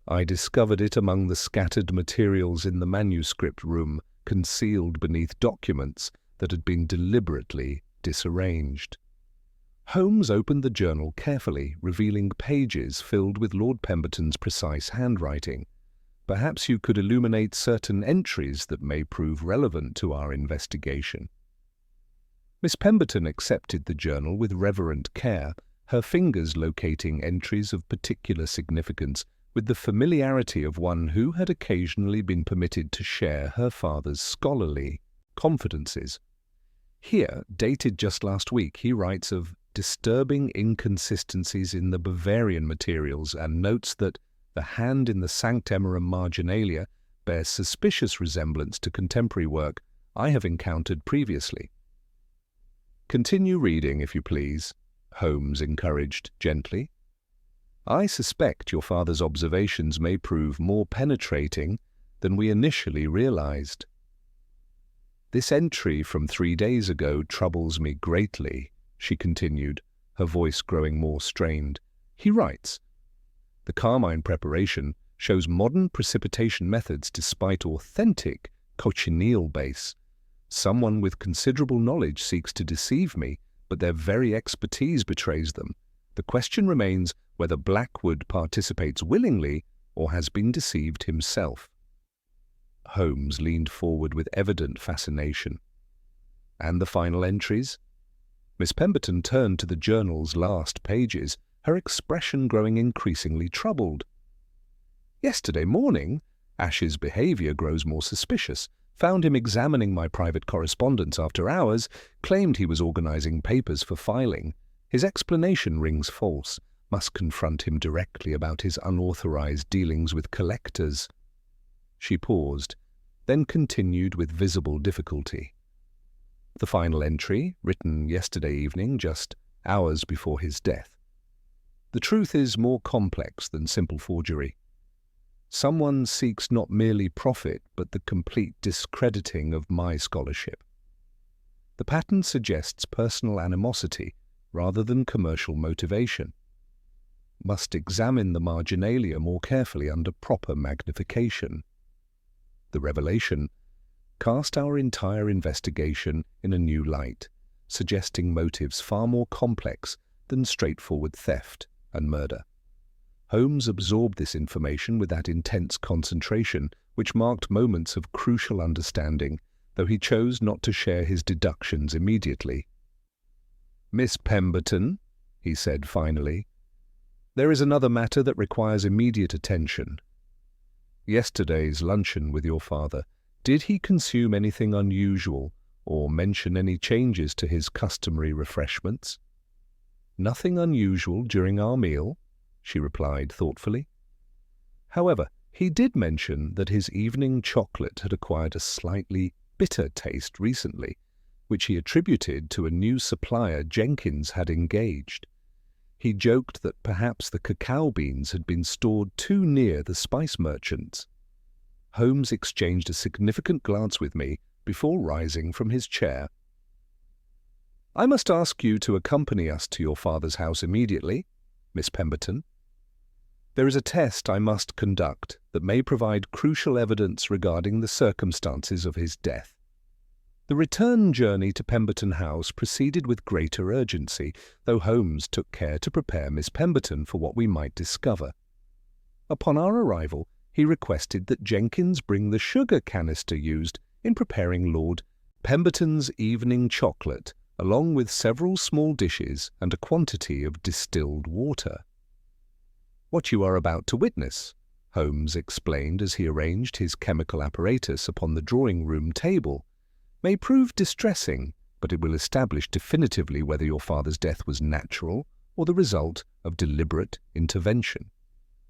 "I discovered it among the scattered materials in the manuscript room, concealed beneath documents that had been deliberately disarranged." Holmes opened the journal carefully, revealing pages filled with Lord Pemberton's precise handwriting. "Perhaps you could illuminate certain entries that may prove relevant to our investigation." Miss Pemberton accepted the journal with reverent care, her fingers locating entries of particular significance with the familiarity of one who had occasionally been permitted to share her father's scholarly confidences. Here, dated just last week, he writes of disturbing inconsistencies in the Bavarian materials and notes that the hand in the Sanctemera Marginalia bears suspicious resemblance to contemporary work I have encountered previously. "Continue reading, if you please," Holmes encouraged gently. "I suspect your father's observations may prove more penetrating than we initially realized." "This entry from 3 days ago troubles me greatly," she continued, her voice growing more strained. He writes, "The carmine preparation shows modern precipitation methods despite authentic cochineal base. Someone with considerable knowledge seeks to deceive me, but their very expertise betrays them. The question remains whether Blackwood participates willingly or has been deceived himself." Holmes leaned forward with evident fascination. "And the final entries?" Miss Pemberton turned to the journal's last pages, her expression growing increasingly troubled. "Yesterday morning, Ashe's behaviour grows more suspicious. Found him examining my private correspondence after hours, claimed he was organising papers for filing. His explanation rings false. Must confront him directly about his unauthorised dealings with collectors." She paused, then continued with visible difficulty. "The final entry, written yesterday evening, just hours before his death. The truth is more complex than simple forgery. Someone seeks not merely profit, but the complete discrediting of my scholarship. The pattern suggests personal animosity rather than commercial motivation. must examine the marginalia more carefully under proper magnification. The revelation cast our entire investigation in a new light, suggesting motives far more complex than straightforward theft and murder. Holmes absorbed this information with that intense concentration which marked moments of crucial understanding, though he chose not to share his deductions immediately. "Miss Pemberton," he said finally, "there is another matter that requires immediate attention. Yesterday's luncheon with your father, did he consume anything unusual or mention any changes to his customary refreshments?" "Nothing unusual during our meal," she replied thoughtfully. "However, he did mention that his evening chocolate had acquired a slightly bitter taste recently, which he attributed to a new supplier Jenkins had engaged. He joked that perhaps the cacao beans had been stored too near the spice merchants." Holmes exchanged a significant glance with me before rising from his chair. "I must ask you to accompany us to your father's house immediately, Miss Pemberton. There is a test I must conduct that may provide crucial evidence regarding the circumstances of his death." The return journey to Pemberton House proceeded with greater urgency, though Holmes took care to prepare Miss Pemberton for what we might discover. Upon our arrival, he requested that Jenkins bring the sugar canister used in preparing Lord Pemberton's evening chocolate, along with several small dishes and a quantity of distilled water. "What you are about to witness," Holmes explained as he arranged his chemical apparatus upon the drawing-room table, "may prove distressing, but it will establish definitively whether your father's death was natural or the result of deliberate intervention."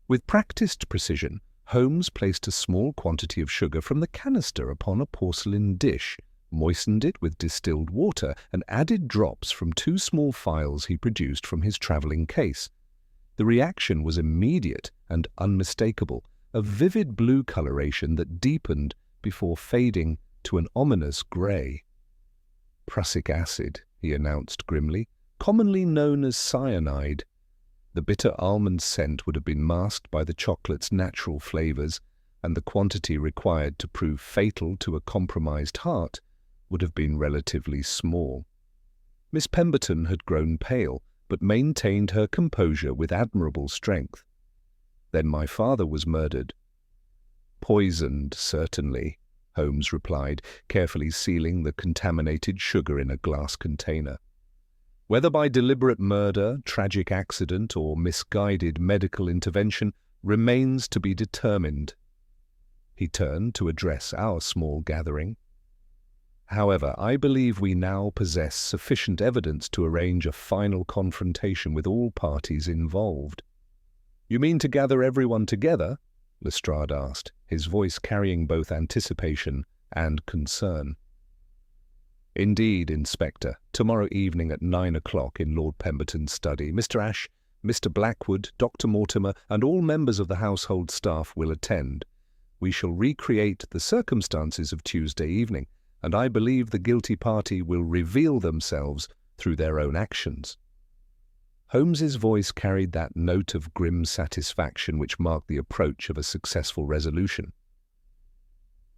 With practiced precision, Holmes placed a small quantity of sugar from the canister upon a porcelain dish, moistened it with distilled water, and added drops from 2 small phials he produced from his travelling case. The reaction was immediate and unmistakable, a vivid blue coloration that deepened before fading to an ominous grey. "Prussic acid," he announced grimly, "commonly known as cyanide. The bitter almond scent would have been masked by the chocolate's natural flavours, and the quantity required to prove fatal to a compromised heart would have been relatively small." Miss Pemberton had grown pale, but maintained her composure with admirable strength. "Then my father was murdered." "Poisoned, certainly," Holmes replied, carefully sealing the contaminated sugar in a glass container. "Whether by deliberate murder, tragic accident, or misguided medical intervention remains to be determined." He turned to address our small gathering. "However, I believe we now possess sufficient evidence to arrange a final confrontation with all parties involved." "You mean to gather everyone together?" Lestrade asked, his voice carrying both anticipation and concern. "Indeed, Inspector. Tomorrow evening at 9 o'clock in Lord Pemberton's study, Mr. Ashe, Mr. Blackwood, Dr. Mortimer, and all members of the household staff will attend. We shall recreate the circumstances of Tuesday evening, and I believe the guilty party will reveal themselves through their own actions." Holmes's voice carried that note of grim satisfaction which marked the approach of a successful resolution.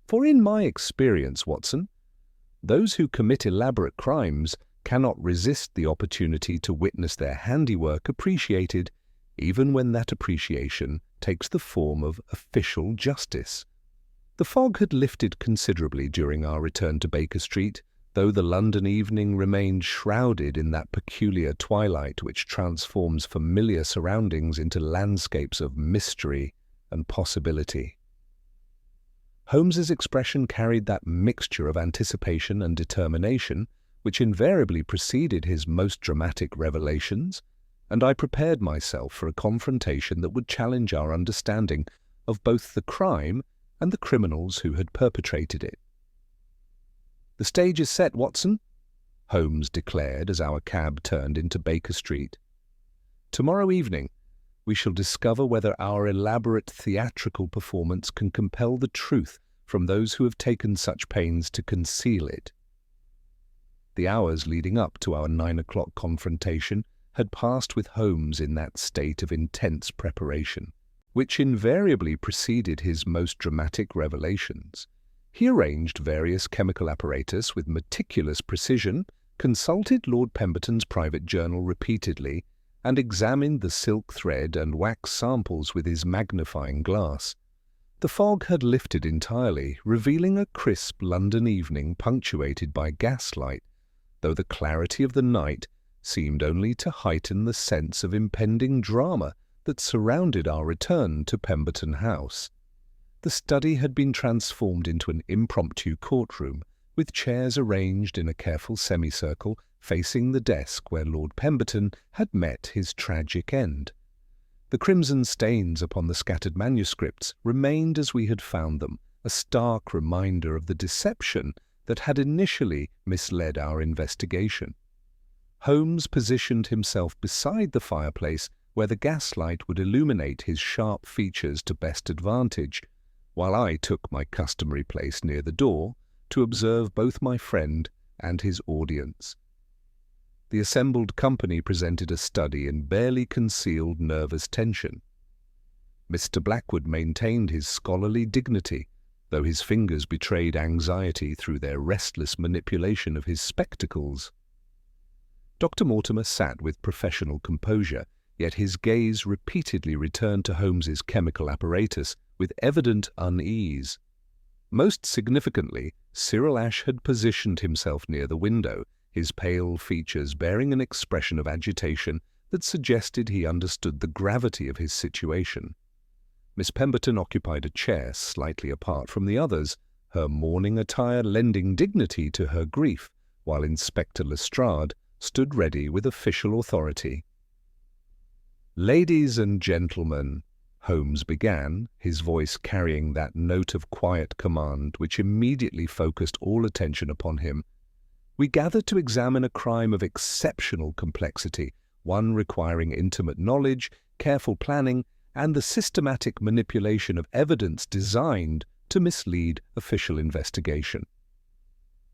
"For in my experience, Watson, those who commit elaborate crimes cannot resist the opportunity to witness their handiwork appreciated, even when that appreciation takes the form of official justice." The fog had lifted considerably during our return to Baker Street, though the London evening remained shrouded in that peculiar twilight which transforms familiar surroundings into landscapes of mystery and possibility. Holmes's expression carried that mixture of anticipation and determination which invariably preceded his most dramatic revelations, and I prepared myself for a confrontation that would challenge our understanding of both the crime and the criminals who had perpetrated it. "The stage is set, Watson," Holmes declared as our cab turned into Baker Street. "Tomorrow evening we shall discover whether our elaborate theatrical performance can compel the truth from those who have taken such pains to conceal it." The hours leading up to our 9 o'clock confrontation had passed with Holmes in that state of intense preparation, which invariably preceded his most dramatic revelations. He arranged various chemical apparatus with meticulous precision, consulted Lord Pemberton's private journal repeatedly, and examined the silk thread and wax samples with his magnifying glass. The fog had lifted entirely, revealing a crisp London evening punctuated by gaslight, though the clarity of the night seemed only to heighten the sense of impending drama that surrounded our return to Pemberton House. The study had been transformed into an impromptu courtroom, with chairs arranged in a careful semicircle facing the desk where Lord Pemberton had met his tragic end. The crimson stains upon the scattered manuscripts remained as we had found them, a stark reminder of the deception that had initially misled our investigation. Holmes positioned himself beside the fireplace where the gaslight would illuminate his sharp features to best advantage, while I took my customary place near the door to observe both my friend and his audience. The assembled company presented a study in barely concealed nervous tension. Mr. Blackwood maintained his scholarly dignity, though his fingers betrayed anxiety through their restless manipulation of his spectacles. Dr. Mortimer sat with professional composure, yet his gaze repeatedly returned to Holmes's chemical apparatus with evident unease. Most significantly, Cyril Ashe had positioned himself near the window, his pale features bearing an expression of agitation that suggested he understood the gravity of his situation. Miss Pemberton occupied a chair slightly apart from the others, her mourning attire lending dignity to her grief, while Inspector Lestrade stood ready with official authority. "Ladies and gentlemen," Holmes began, his voice carrying that note of quiet command which immediately focused all attention upon him, "we gather to examine a crime of exceptional complexity, one requiring intimate knowledge, careful planning, and the systematic manipulation of evidence designed to mislead official investigation.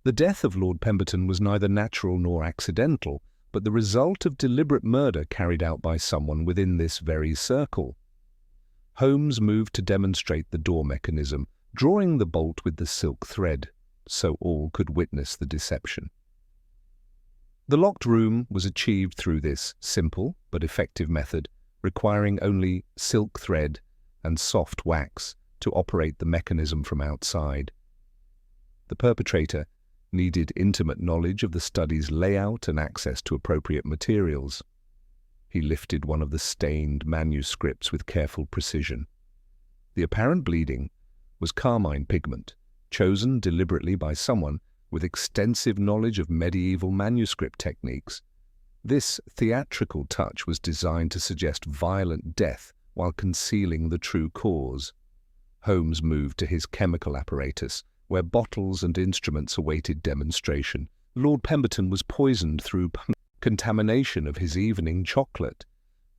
The death of Lord Pemberton was neither natural nor accidental, but the result of deliberate murder carried out by someone within this very circle." Holmes moved to demonstrate the door mechanism, drawing the bolt with the silk thread, so all could witness the deception. The locked room was achieved through this simple but effective method, requiring only silk thread and soft wax to operate the mechanism from outside. The perpetrator needed intimate knowledge of the study's layout and access to appropriate materials. He lifted one of the stained manuscripts with careful precision. The apparent bleeding was carmine pigment, chosen deliberately by someone with extensive knowledge of medieval manuscript techniques. This theatrical touch was designed to suggest violent death while concealing the true cause. Holmes moved to his chemical apparatus, where bottles and instruments awaited demonstration. Lord Pemberton was poisoned through contamination of his evening chocolate.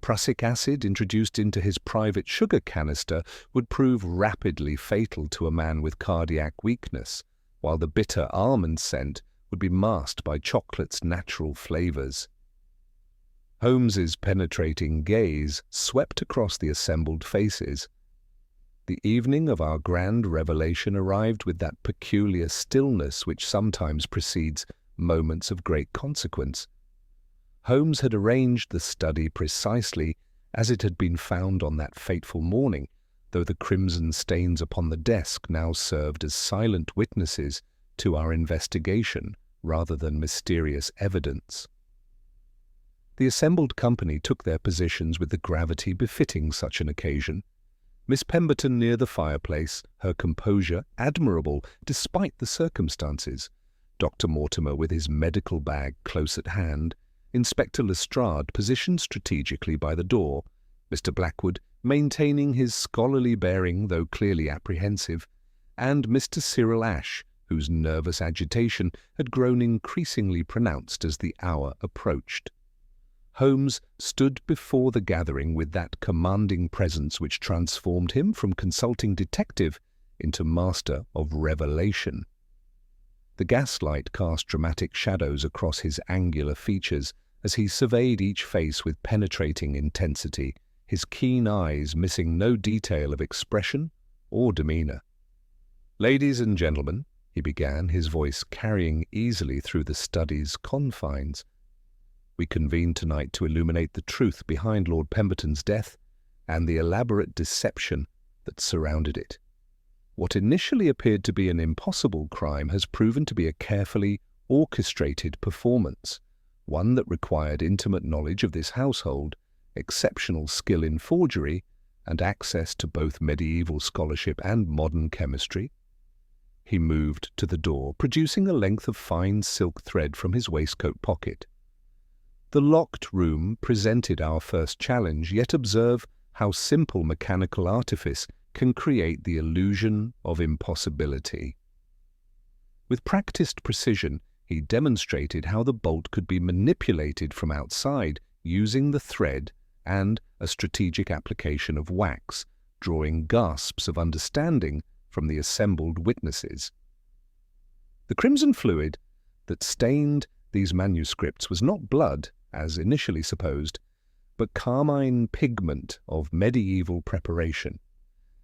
Prussic acid introduced into his private sugar canister would prove rapidly fatal to a man with cardiac weakness, while the bitter almond scent would be masked by chocolate's natural flavors. Holmes's penetrating gaze swept across the assembled faces. The evening of our grand revelation arrived with that peculiar stillness which sometimes precedes moments of great consequence. Holmes had arranged the study precisely as it had been found on that fateful morning, though the crimson stains upon the desk now served as silent witnesses to our investigation rather than mysterious evidence. The assembled company took their positions with the gravity befitting such an occasion. Miss Pemberton near the fireplace, her composure admirable despite the circumstances, Dr. Mortimer with his medical bag close at hand, Inspector Lestrade positioned strategically by the door, Mr. Blackwood maintaining his scholarly bearing though clearly apprehensive, and Mr. Cyril Ashe, whose nervous agitation had grown increasingly pronounced as the hour approached. Holmes stood before the gathering with that commanding presence which transformed him from consulting detective into master of revelation. The gaslight cast dramatic shadows across his angular features as he surveyed each face with penetrating intensity, his keen eyes missing no detail of expression or demeanor. "Ladies and gentlemen," he began, his voice carrying easily through the study's confines, "we convene tonight to illuminate the truth behind Lord Pemberton's death and the elaborate deception that surrounded it. What initially appeared to be an impossible crime has proven to be a carefully orchestrated performance, one that required intimate knowledge of this household, exceptional skill in forgery, and access to both medieval scholarship and modern chemistry." He moved to the door, producing a length of fine silk thread from his waistcoat pocket. "The locked room presented our first challenge, yet observe how simple mechanical artifice can create the illusion of impossibility." With practiced precision, he demonstrated how the bolt could be manipulated from outside using the thread and a strategic application of wax, drawing gasps of understanding from the assembled witnesses. The crimson fluid that stained these manuscripts was not blood, as initially supposed, but carmine pigment of medieval preparation.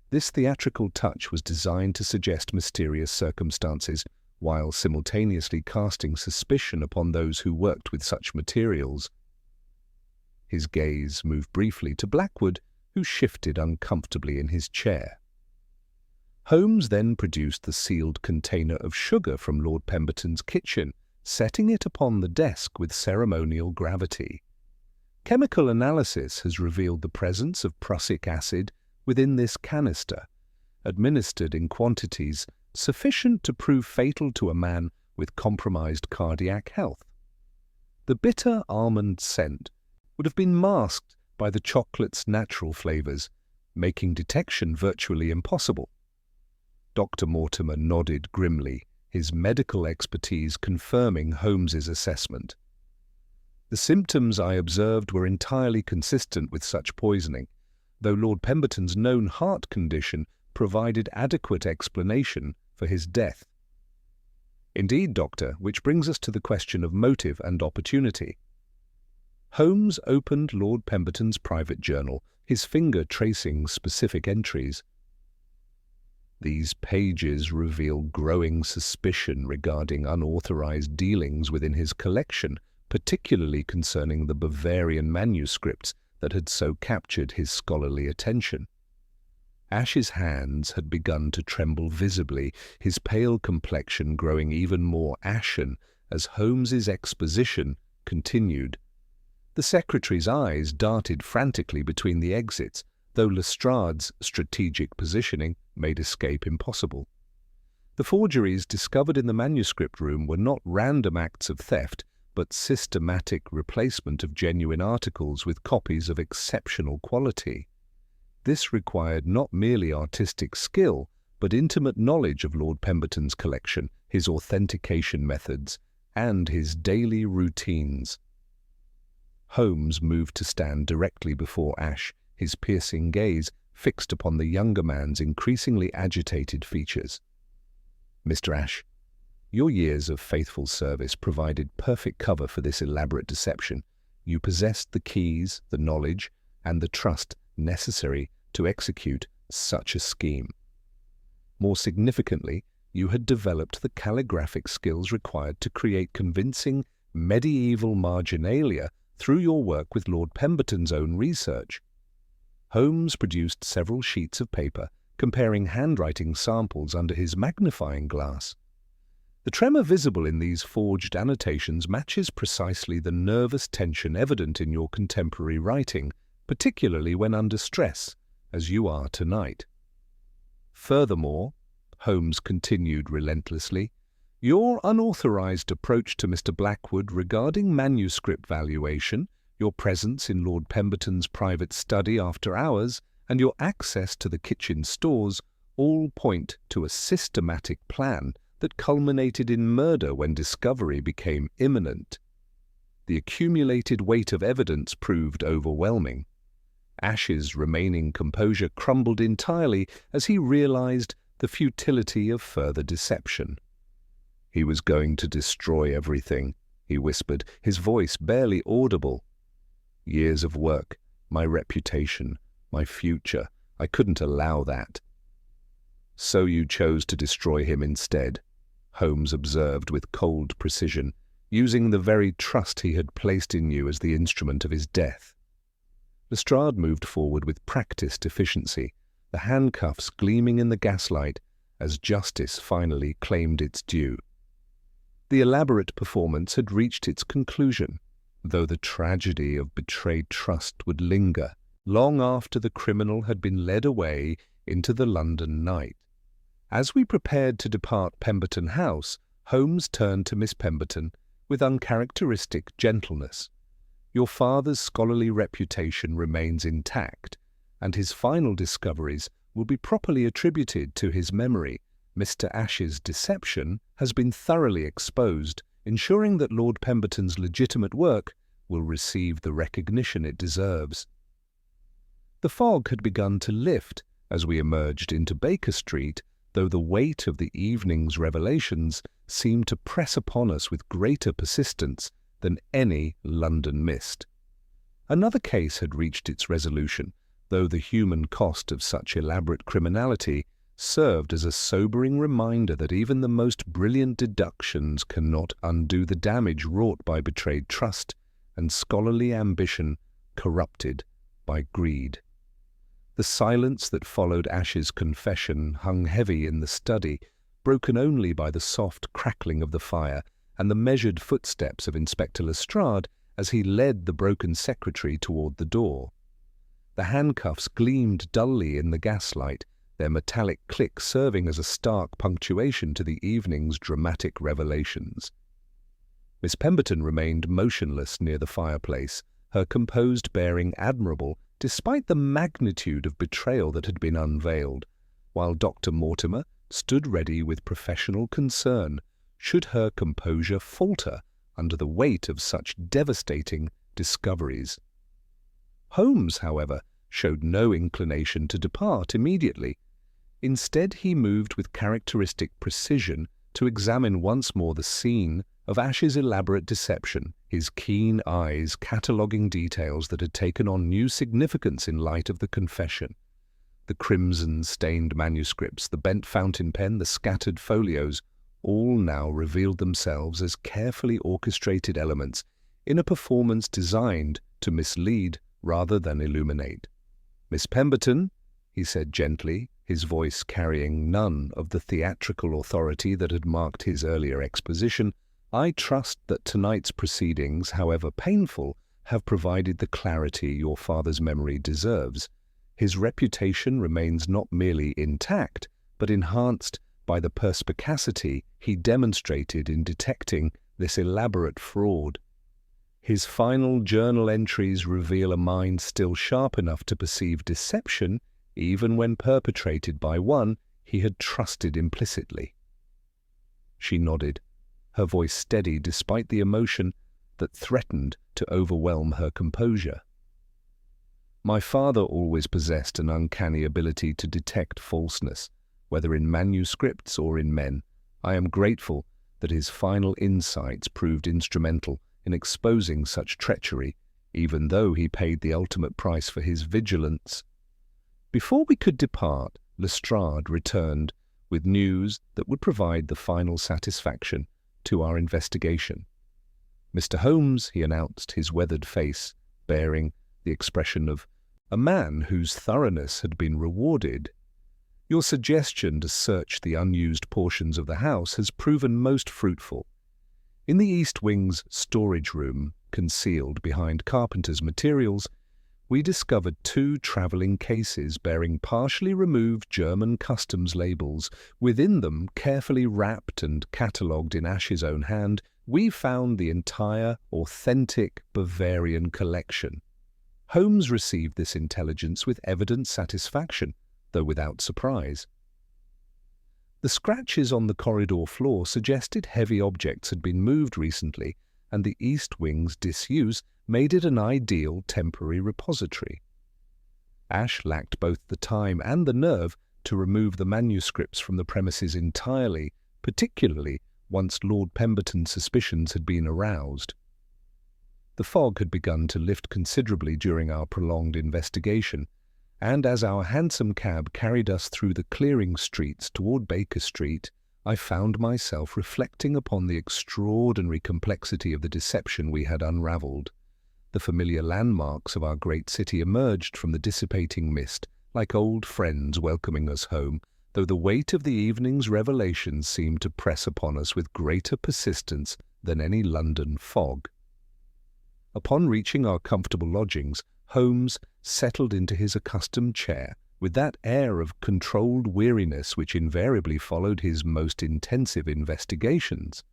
This theatrical touch was designed to suggest mysterious circumstances, while simultaneously casting suspicion upon those who worked with such materials. His gaze moved briefly to Blackwood, who shifted uncomfortably in his chair. Holmes then produced the sealed container of sugar from Lord Pemberton's kitchen, setting it upon the desk with ceremonial gravity. Chemical analysis has revealed the presence of prussic acid within this canister, administered in quantities sufficient to prove fatal to a man with compromised cardiac health. The bitter almond scent would have been masked by the chocolate's natural flavors, making detection virtually impossible. Dr. Mortimer nodded grimly, his medical expertise confirming Holmes's assessment. "The symptoms I observed were entirely consistent with such poisoning, though Lord Pemberton's known heart condition provided adequate explanation for his death." "Indeed, Doctor, which brings us to the question of motive and opportunity." Holmes opened Lord Pemberton's private journal, his finger tracing specific entries. These pages reveal growing suspicion regarding unauthorized dealings within his collection, particularly concerning the Bavarian manuscripts that had so captured his scholarly attention. Ash's hands had begun to tremble visibly, his pale complexion growing even more ashen as Holmes's exposition continued. The secretary's eyes darted frantically between the exits, though Lestrade's strategic positioning made escape impossible. The forgeries discovered in the manuscript room were not random acts of theft, but systematic replacement of genuine articles with copies of exceptional quality. This required not merely artistic skill, but intimate knowledge of Lord Pemberton's collection, his authentication methods, and his daily routines. Holmes moved to stand directly before Ash, his piercing gaze fixed upon the younger man's increasingly agitated features. "Mr. Ash, your years of faithful service provided perfect cover for this elaborate deception. You possessed the keys, the knowledge, and the trust necessary to execute such a scheme. More significantly, you had developed the calligraphic skills required to create convincing medieval marginalia through your work with Lord Pemberton's own research." Holmes produced several sheets of paper, comparing handwriting samples under his magnifying glass. The tremor visible in these forged annotations matches precisely the nervous tension evident in your contemporary writing, particularly when under stress, as you are tonight. Furthermore, Holmes continued relentlessly, your unauthorized approach to Mr. Blackwood regarding manuscript valuation, your presence in Lord Pemberton's private study after hours, and your access to the kitchen stores all point to a systematic plan that culminated in murder when discovery became imminent. The accumulated weight of evidence proved overwhelming. Ash's remaining composure crumbled entirely as he realized the futility of further deception. He was going to destroy everything, he whispered, his voice barely audible. Years of work, my reputation, my future. I couldn't allow that. So you chose to destroy him instead, Holmes observed with cold precision, using the very trust he had placed in you as the instrument of his death. Lestrade moved forward with practiced efficiency, the handcuffs gleaming in the gaslight as justice finally claimed its due. The elaborate performance had reached its conclusion, though the tragedy of betrayed trust would linger long after the criminal had been led away into the London night. As we prepared to depart Pemberton House, Holmes turned to Miss Pemberton with uncharacteristic gentleness. Your father's scholarly reputation remains intact, and his final discoveries will be properly attributed to his memory. Mr. Ash's deception has been thoroughly exposed, ensuring that Lord Pemberton's legitimate work will receive the recognition it deserves. The fog had begun to lift as we emerged into Baker Street, though the weight of the evening's revelations seemed to press upon us with greater persistence than any London mist. Another case had reached its resolution, though the human cost of such elaborate criminality served as a sobering reminder that even the most brilliant deductions cannot undo the damage wrought by betrayed trust and scholarly ambition corrupted by greed. The silence that followed Ash's confession hung heavy in the study, broken only by the soft crackling of the fire and the measured footsteps of Inspector Lestrade as he led the broken secretary toward the door. The handcuffs gleamed dully in the gaslight, their metallic click serving as a stark punctuation to the evening's dramatic revelations. Miss Pemberton remained motionless near the fireplace, her composed bearing admirable despite the magnitude of betrayal that had been unveiled, while Dr. Mortimer stood ready with professional concern should her composure falter under the weight of such devastating discoveries. Holmes, however, showed no inclination to depart immediately. Instead, he moved with characteristic precision to examine once more the scene of Ash's elaborate deception, his keen eyes cataloguing details that had taken on new significance in light of the confession. The crimson-stained manuscripts, the bent fountain pen, the scattered folios, all now revealed themselves as carefully orchestrated elements in a performance designed to mislead rather than illuminate. "Miss Pemberton," he said gently, his voice carrying none of the theatrical authority that had marked his earlier exposition, "I trust that tonight's proceedings, however painful, have provided the clarity your father's memory deserves. His reputation remains not merely intact, but enhanced by the perspicacity he demonstrated in detecting this elaborate fraud. His final journal entries reveal a mind still sharp enough to perceive deception, even when perpetrated by one he had trusted implicitly." She nodded, her voice steady despite the emotion that threatened to overwhelm her composure. "My father always possessed an uncanny ability to detect falseness, whether in manuscripts or in men. I am grateful that his final insights proved instrumental in exposing such treachery, even though he paid the ultimate price for his vigilance." Before we could depart, Lestrade returned with news that would provide the final satisfaction to our investigation. "Mr. Holmes," he announced, his weathered face bearing the expression of a man whose thoroughness had been rewarded, "your suggestion to search the unused portions of the house has proven most fruitful. In the East Wing's storage room, concealed behind carpenter's materials, we discovered 2 travelling cases bearing partially removed German customs labels. Within them, carefully wrapped and catalogued in Ash's own hand, we found the entire authentic Bavarian collection." Holmes received this intelligence with evident satisfaction, though without surprise. The scratches on the corridor floor suggested heavy objects had been moved recently, and the East Wing's disuse made it an ideal temporary repository. Ash lacked both the time and the nerve to remove the manuscripts from the premises entirely, particularly once Lord Pemberton's suspicions had been aroused. The fog had begun to lift considerably during our prolonged investigation, and as our hansom cab carried us through the clearing streets toward Baker Street, I found myself reflecting upon the extraordinary complexity of the deception we had unravelled. The familiar landmarks of our great city emerged from the dissipating mist, like old friends welcoming us home, though the weight of the evening's revelations seemed to press upon us with greater persistence than any London fog. Upon reaching our comfortable lodgings, Holmes settled into his accustomed chair with that air of controlled weariness which invariably followed his most intensive investigations.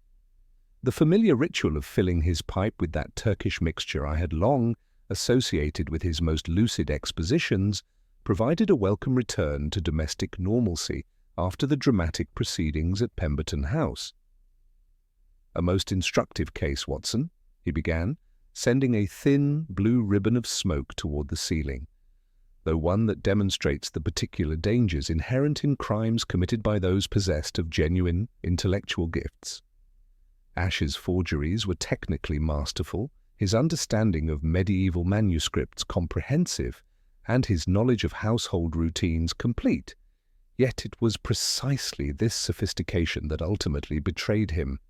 The familiar ritual of filling his pipe with that Turkish mixture I had long associated with his most lucid expositions provided a welcome return to domestic normalcy after the dramatic proceedings at Pemberton House. "A most instructive case, Watson," he began, sending a thin blue ribbon of smoke toward the ceiling, though one that demonstrates the particular dangers inherent in crimes committed by those possessed of genuine intellectual gifts. Ash's forgeries were technically masterful, his understanding of medieval manuscripts comprehensive, and his knowledge of household routines complete. Yet it was precisely this sophistication that ultimately betrayed him.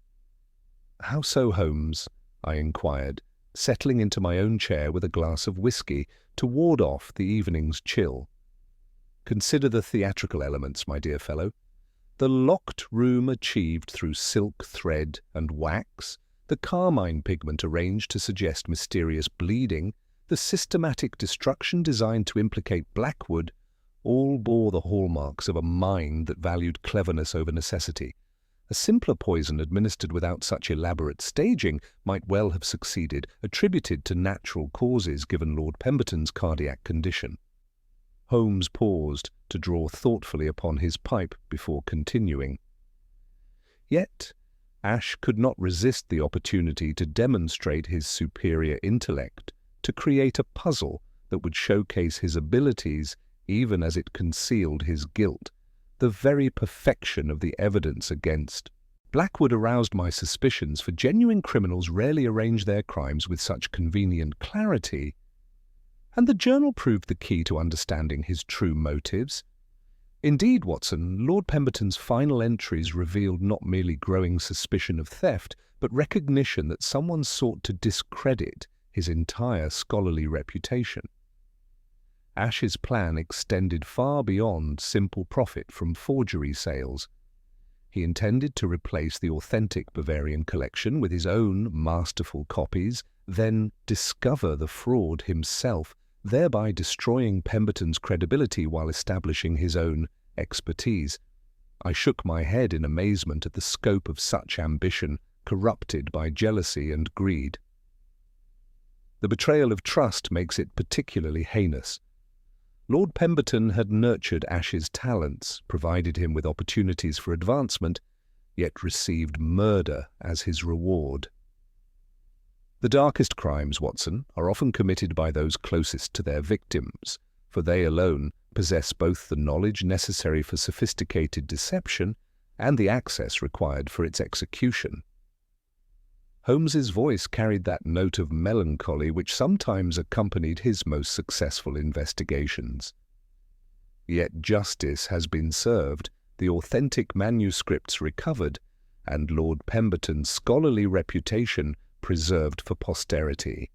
"How so, Holmes?" I inquired, settling into my own chair with a glass of whisky to ward off the evening's chill. "Consider the theatrical elements, my dear fellow. The locked room achieved through silk thread and wax, the carmine pigment arranged to suggest mysterious bleeding, the systematic destruction designed to implicate Blackwood, all bore the hallmarks of a mind that valued cleverness over necessity. A simpler poison administered without such elaborate staging might well have succeeded, attributed to natural causes given Lord Pemberton's cardiac condition." Holmes paused to draw thoughtfully upon his pipe before continuing. Yet Ash could not resist the opportunity to demonstrate his superior intellect, to create a puzzle that would showcase his abilities even as it concealed his guilt, the very perfection of the evidence against. Blackwood aroused my suspicions, for genuine criminals rarely arrange their crimes with such convenient clarity. And the journal proved the key to understanding his true motives. Indeed, Watson, Lord Pemberton's final entries revealed not merely growing suspicion of theft, but recognition that someone sought to discredit his entire scholarly reputation. Ash's plan extended far beyond simple profit from forgery sales. He intended to replace the authentic Bavarian collection with his own masterful copies, then discover the fraud himself, thereby destroying Pemberton's credibility while establishing his own expertise. I shook my head in amazement at the scope of such ambition, corrupted by jealousy and greed. The betrayal of trust makes it particularly heinous. Lord Pemberton had nurtured Ash's talents, provided him with opportunities for advancement, yet received murder as his reward. The darkest crimes, Watson, are often committed by those closest to their victims, for they alone possess both the knowledge necessary for sophisticated deception and the access required for its execution. Holmes's voice carried that note of melancholy which sometimes accompanied his most successful investigations. Yet justice has been served, the authentic manuscripts recovered, and Lord Pemberton's scholarly reputation preserved for posterity.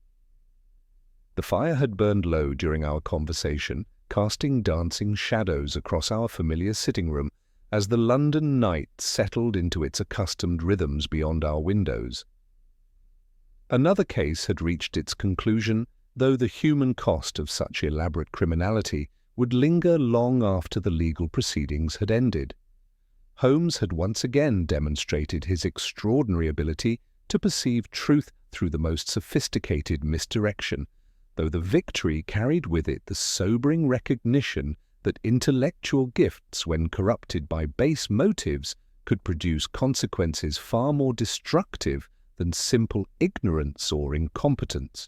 The fire had burned low during our conversation, casting dancing shadows across our familiar sitting room as the London night settled into its accustomed rhythms beyond our windows. Another case had reached its conclusion, though the human cost of such elaborate criminality would linger long after the legal proceedings had ended. Holmes had once again demonstrated his extraordinary ability to perceive truth through the most sophisticated misdirection, though the victory carried with it the sobering recognition that intellectual gifts, when corrupted by base motives, could produce consequences far more destructive than simple ignorance or incompetence.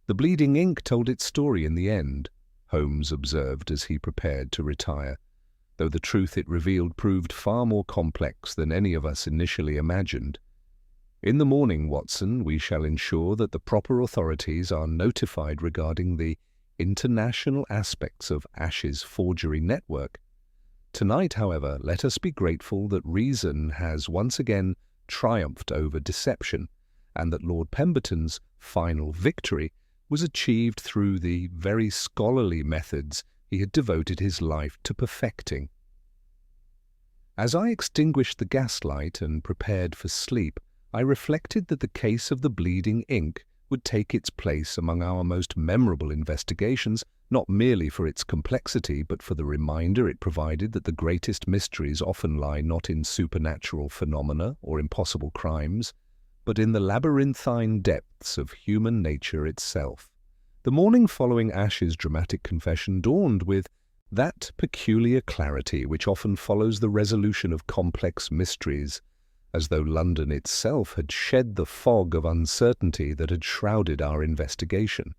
"The bleeding ink told its story in the end," Holmes observed as he prepared to retire. though the truth it revealed proved far more complex than any of us initially imagined. In the morning, Watson, we shall ensure that the proper authorities are notified regarding the international aspects of Ash's forgery network. Tonight, however, let us be grateful that reason has once again triumphed over deception, and that Lord Pemberton's final victory was achieved through the very scholarly methods he had devoted his life to perfecting. As I extinguished the gaslight and prepared for sleep, I reflected that the case of the bleeding ink would take its place among our most memorable investigations, not merely for its complexity, but for the reminder it provided that the greatest mysteries often lie not in supernatural phenomena or impossible crimes, but in the labyrinthine depths of human nature itself. The morning following Ash's dramatic confession dawned with that peculiar clarity which often follows the resolution of complex mysteries, as though London itself had shed the fog of uncertainty that had shrouded our investigation.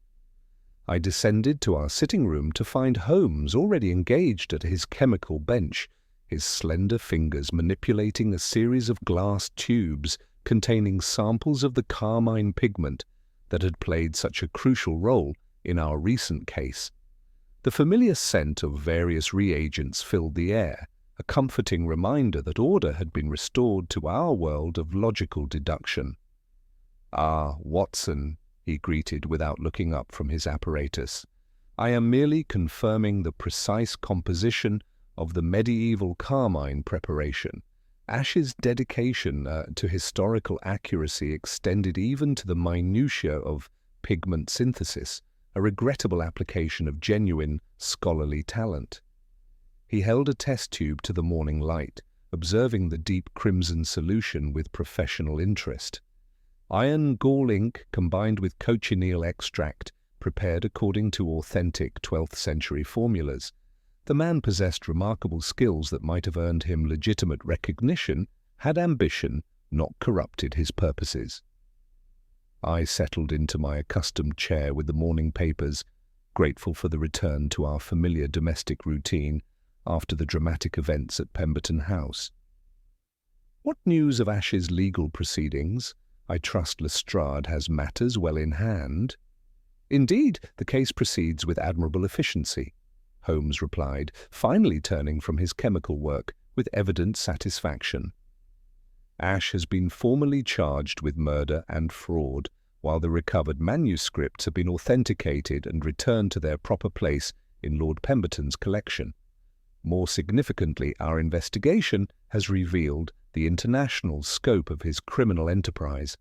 I descended to our sitting room to find Holmes already engaged at his chemical bench, his slender fingers manipulating a series of glass tubes containing samples of the carmine pigment that had played such a crucial role in our recent case. The familiar scent of various reagents filled the air, a comforting reminder that order had been restored to our world of logical deduction. "Ah, Watson," he greeted without looking up from his apparatus, "I am merely confirming the precise composition of the medieval carmine preparation. Ash's dedication to historical accuracy extended even to the minutiae of pigment synthesis, a regrettable application of genuine scholarly talent." He held a test tube to the morning light, observing the deep crimson solution with professional interest. Iron gall ink combined with cochineal extract, prepared according to authentic 12th century formulas. The man possessed remarkable skills that might have earned him legitimate recognition had ambition not corrupted his purposes. I settled into my accustomed chair with the morning papers, grateful for the return to our familiar domestic routine after the dramatic events at Pemberton House. "What news of Ash's legal proceedings? I trust Lestrade has matters well in hand." "Indeed, the case proceeds with admirable efficiency," Holmes replied, finally turning from his chemical work with evident satisfaction. "Ash has been formally charged with murder and fraud, while the recovered manuscripts have been authenticated and returned to their proper place in Lord Pemberton's collection. More significantly, our investigation has revealed the international scope of his criminal enterprise."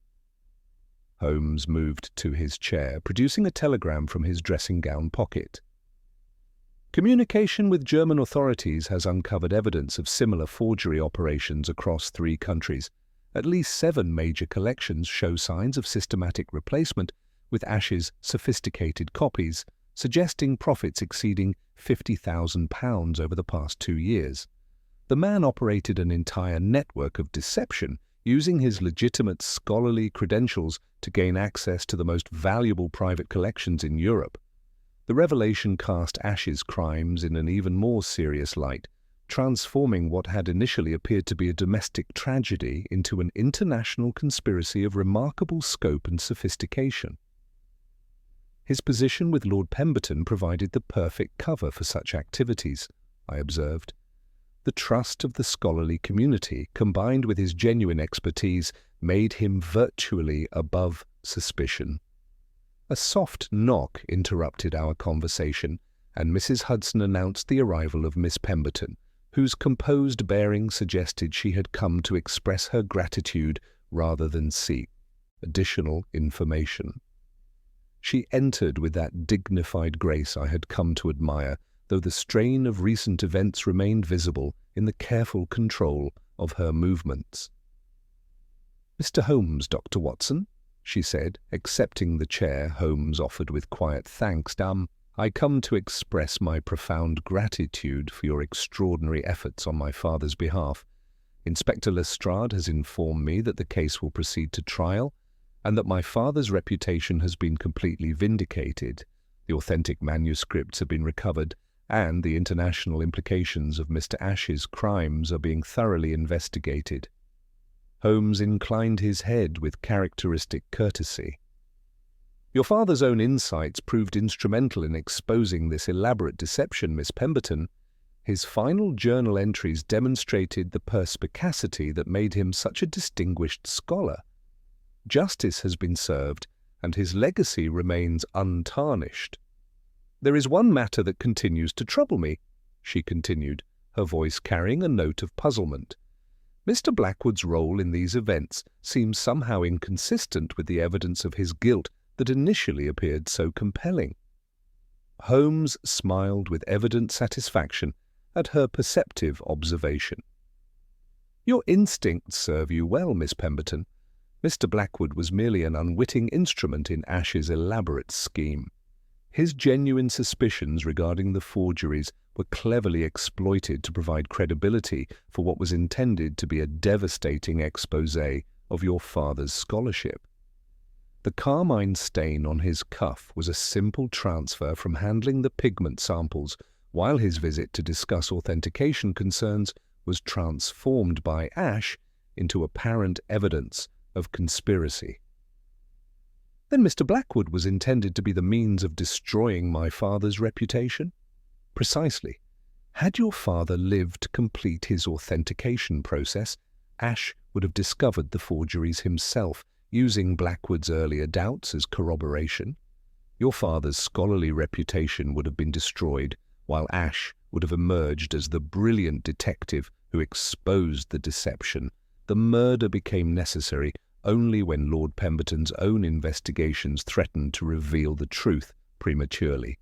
Holmes moved to his chair, producing a telegram from his dressing-gown pocket. "Communication with German authorities has uncovered evidence of similar forgery operations across 3 countries. At least 7 major collections show signs of systematic replacement with Ash's sophisticated copies, suggesting profits exceeding £50,000 over the past 2 years. The man operated an entire network of deception, using his legitimate scholarly credentials to gain access to the most valuable private collections in Europe. The revelation cast Ash's crimes in an even more serious light, transforming what had initially appeared to be a domestic tragedy into an international conspiracy of remarkable scope and sophistication. His position with Lord Pemberton provided the perfect cover for such activities, I observed. The trust of the scholarly community, combined with his genuine expertise, made him virtually above suspicion. A soft knock interrupted our conversation, and Mrs. Hudson announced the arrival of Miss Pemberton, whose composed bearing suggested she had come to express her gratitude rather than seek additional information. She entered with that dignified grace I had come to admire, though the strain of recent events remained visible in the careful control of her movements. "Mr. Holmes, Dr. Watson," she said, accepting the chair Holmes offered with quiet thanks. "I come to express my profound gratitude for your extraordinary efforts on my father's behalf. Inspector Lestrade has informed me that the case will proceed to trial, and that my father's reputation has been completely vindicated. The authentic manuscripts have been recovered, and the international implications of Mr. Ash's crimes are being thoroughly investigated. Holmes inclined his head with characteristic courtesy. Your father's own insights proved instrumental in exposing this elaborate deception, Miss Pemberton. His final journal entries demonstrated the perspicacity that made him such a distinguished scholar. Justice has been served, and his legacy remains untarnished. There is one matter that continues to trouble me, she continued, her voice carrying a note of puzzlement. Mr. Blackwood's role in these events seems somehow inconsistent with the evidence of his guilt that initially appeared so compelling. Holmes smiled with evident satisfaction at her perceptive observation. Your instincts serve you well, Miss Pemberton. Mr. Blackwood was merely an unwitting instrument in Ash's elaborate scheme. His genuine suspicions regarding the forgeries were cleverly exploited to provide credibility for what was intended to be a devastating exposé of your father's scholarship. The carmine stain on his cuff was a simple transfer from handling the pigment samples, while his visit to discuss authentication concerns was transformed by Ash into apparent evidence of conspiracy. Then Mr. Blackwood was intended to be the means of destroying my father's reputation? Precisely. Had your father lived to complete his authentication process, Ash would have discovered the forgeries himself, using Blackwood's earlier doubts as corroboration. Your father's scholarly reputation would have been destroyed, while Ash would have emerged as the brilliant detective who exposed the deception. The murder became necessary only when Lord Pemberton's own investigations threatened to reveal the truth prematurely.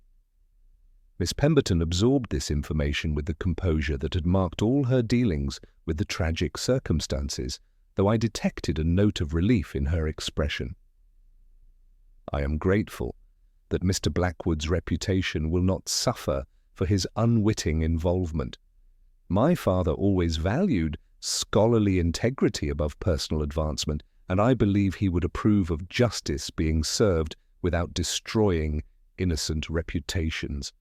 Miss Pemberton absorbed this information with the composure that had marked all her dealings with the tragic circumstances, though I detected a note of relief in her expression. I am grateful that Mr. Blackwood's reputation will not suffer for his unwitting involvement. My father always valued scholarly integrity above personal advancement, and I believe he would approve of justice being served without destroying innocent reputations.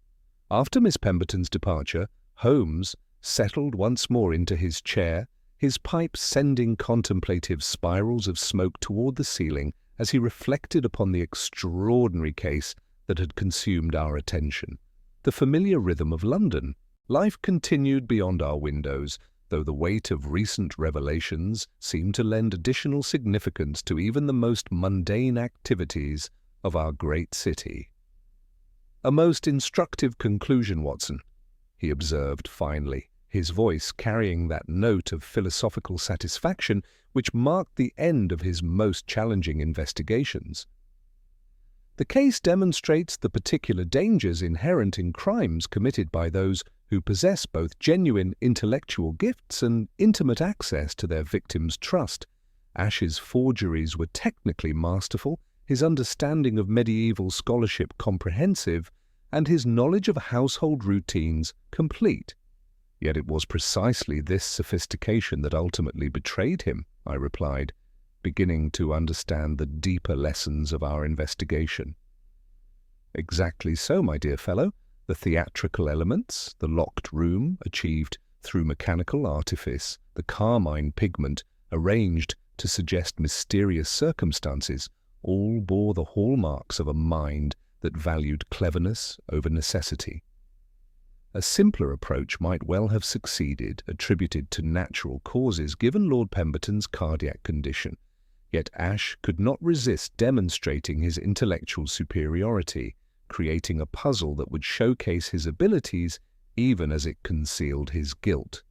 After Miss Pemberton's departure, Holmes settled once more into his chair, his pipe sending contemplative spirals of smoke toward the ceiling as he reflected upon the extraordinary case that had consumed our attention. The familiar rhythm of London. Life continued beyond our windows, though the weight of recent revelations seemed to lend additional significance to even the most mundane activities of our great city. A most instructive conclusion, Watson, he observed finally, his voice carrying that note of philosophical satisfaction which marked the end of his most challenging investigations. The case demonstrates the particular dangers inherent in crimes committed by those who possess both genuine intellectual gifts and intimate access to their victims' trust. Ash's forgeries were technically masterful, his understanding of medieval scholarship comprehensive, and his knowledge of household routines complete. Yet it was precisely this sophistication that ultimately betrayed him, I replied, beginning to understand the deeper lessons of our investigation. Exactly so, my dear fellow. The theatrical elements, the locked room achieved through mechanical artifice, the carmine pigment arranged to suggest mysterious circumstances, all bore the hallmarks of a mind that valued cleverness over necessity. A simpler approach might well have succeeded, attributed to natural causes, given Lord Pemberton's cardiac condition. Yet Ash could not resist demonstrating his intellectual superiority, creating a puzzle that would showcase his abilities even as it concealed his guilt.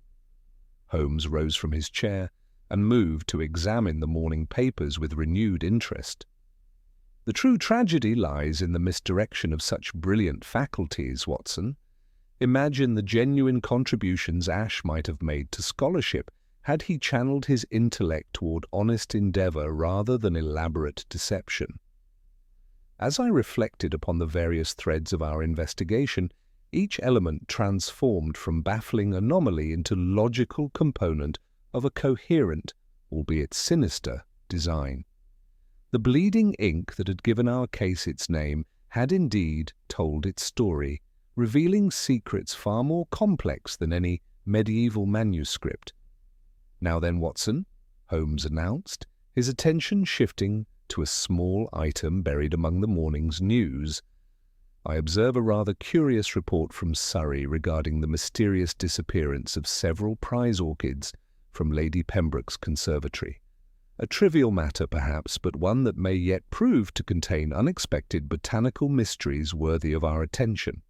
Holmes rose from his chair and moved to examine the morning papers with renewed interest. The true tragedy lies in the misdirection of such brilliant faculties, Watson. Imagine the genuine contributions Ash might have made to scholarship had he channeled his intellect toward honest endeavor rather than elaborate deception. As I reflected upon the various threads of our investigation, each element transformed from baffling anomaly into logical component of a coherent, albeit sinister, design. The bleeding ink that had given our case its name had indeed told its story, revealing secrets far more complex than any medieval manuscript. "Now then, Watson," Holmes announced, his attention shifting to a small item buried among the morning's news. "I observe a rather curious report from Surrey regarding the mysterious disappearance of several prize orchids from Lady Pembroke's conservatory. A trivial matter, perhaps, but one that may yet prove to contain unexpected botanical mysteries worthy of our attention."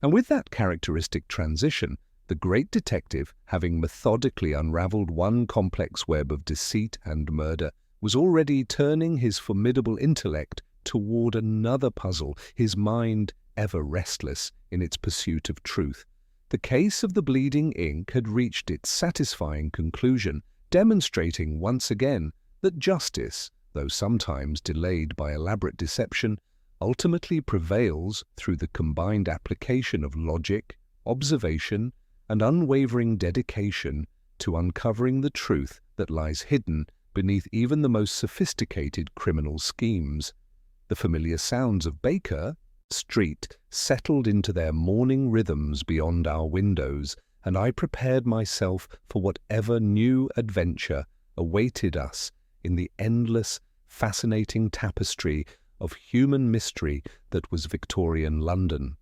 And with that characteristic transition, the great detective, having methodically unravelled one complex web of deceit and murder, was already turning his formidable intellect toward another puzzle, his mind ever restless in its pursuit of truth. The case of the bleeding ink had reached its satisfying conclusion, demonstrating once again that justice, though sometimes delayed by elaborate deception, ultimately prevails through the combined application of logic, observation, and unwavering dedication to uncovering the truth that lies hidden beneath even the most sophisticated criminal schemes. The familiar sounds of Baker Street settled into their morning rhythms beyond our windows, and I prepared myself for whatever new adventure awaited us in the endless, fascinating tapestry of human mystery that was Victorian London.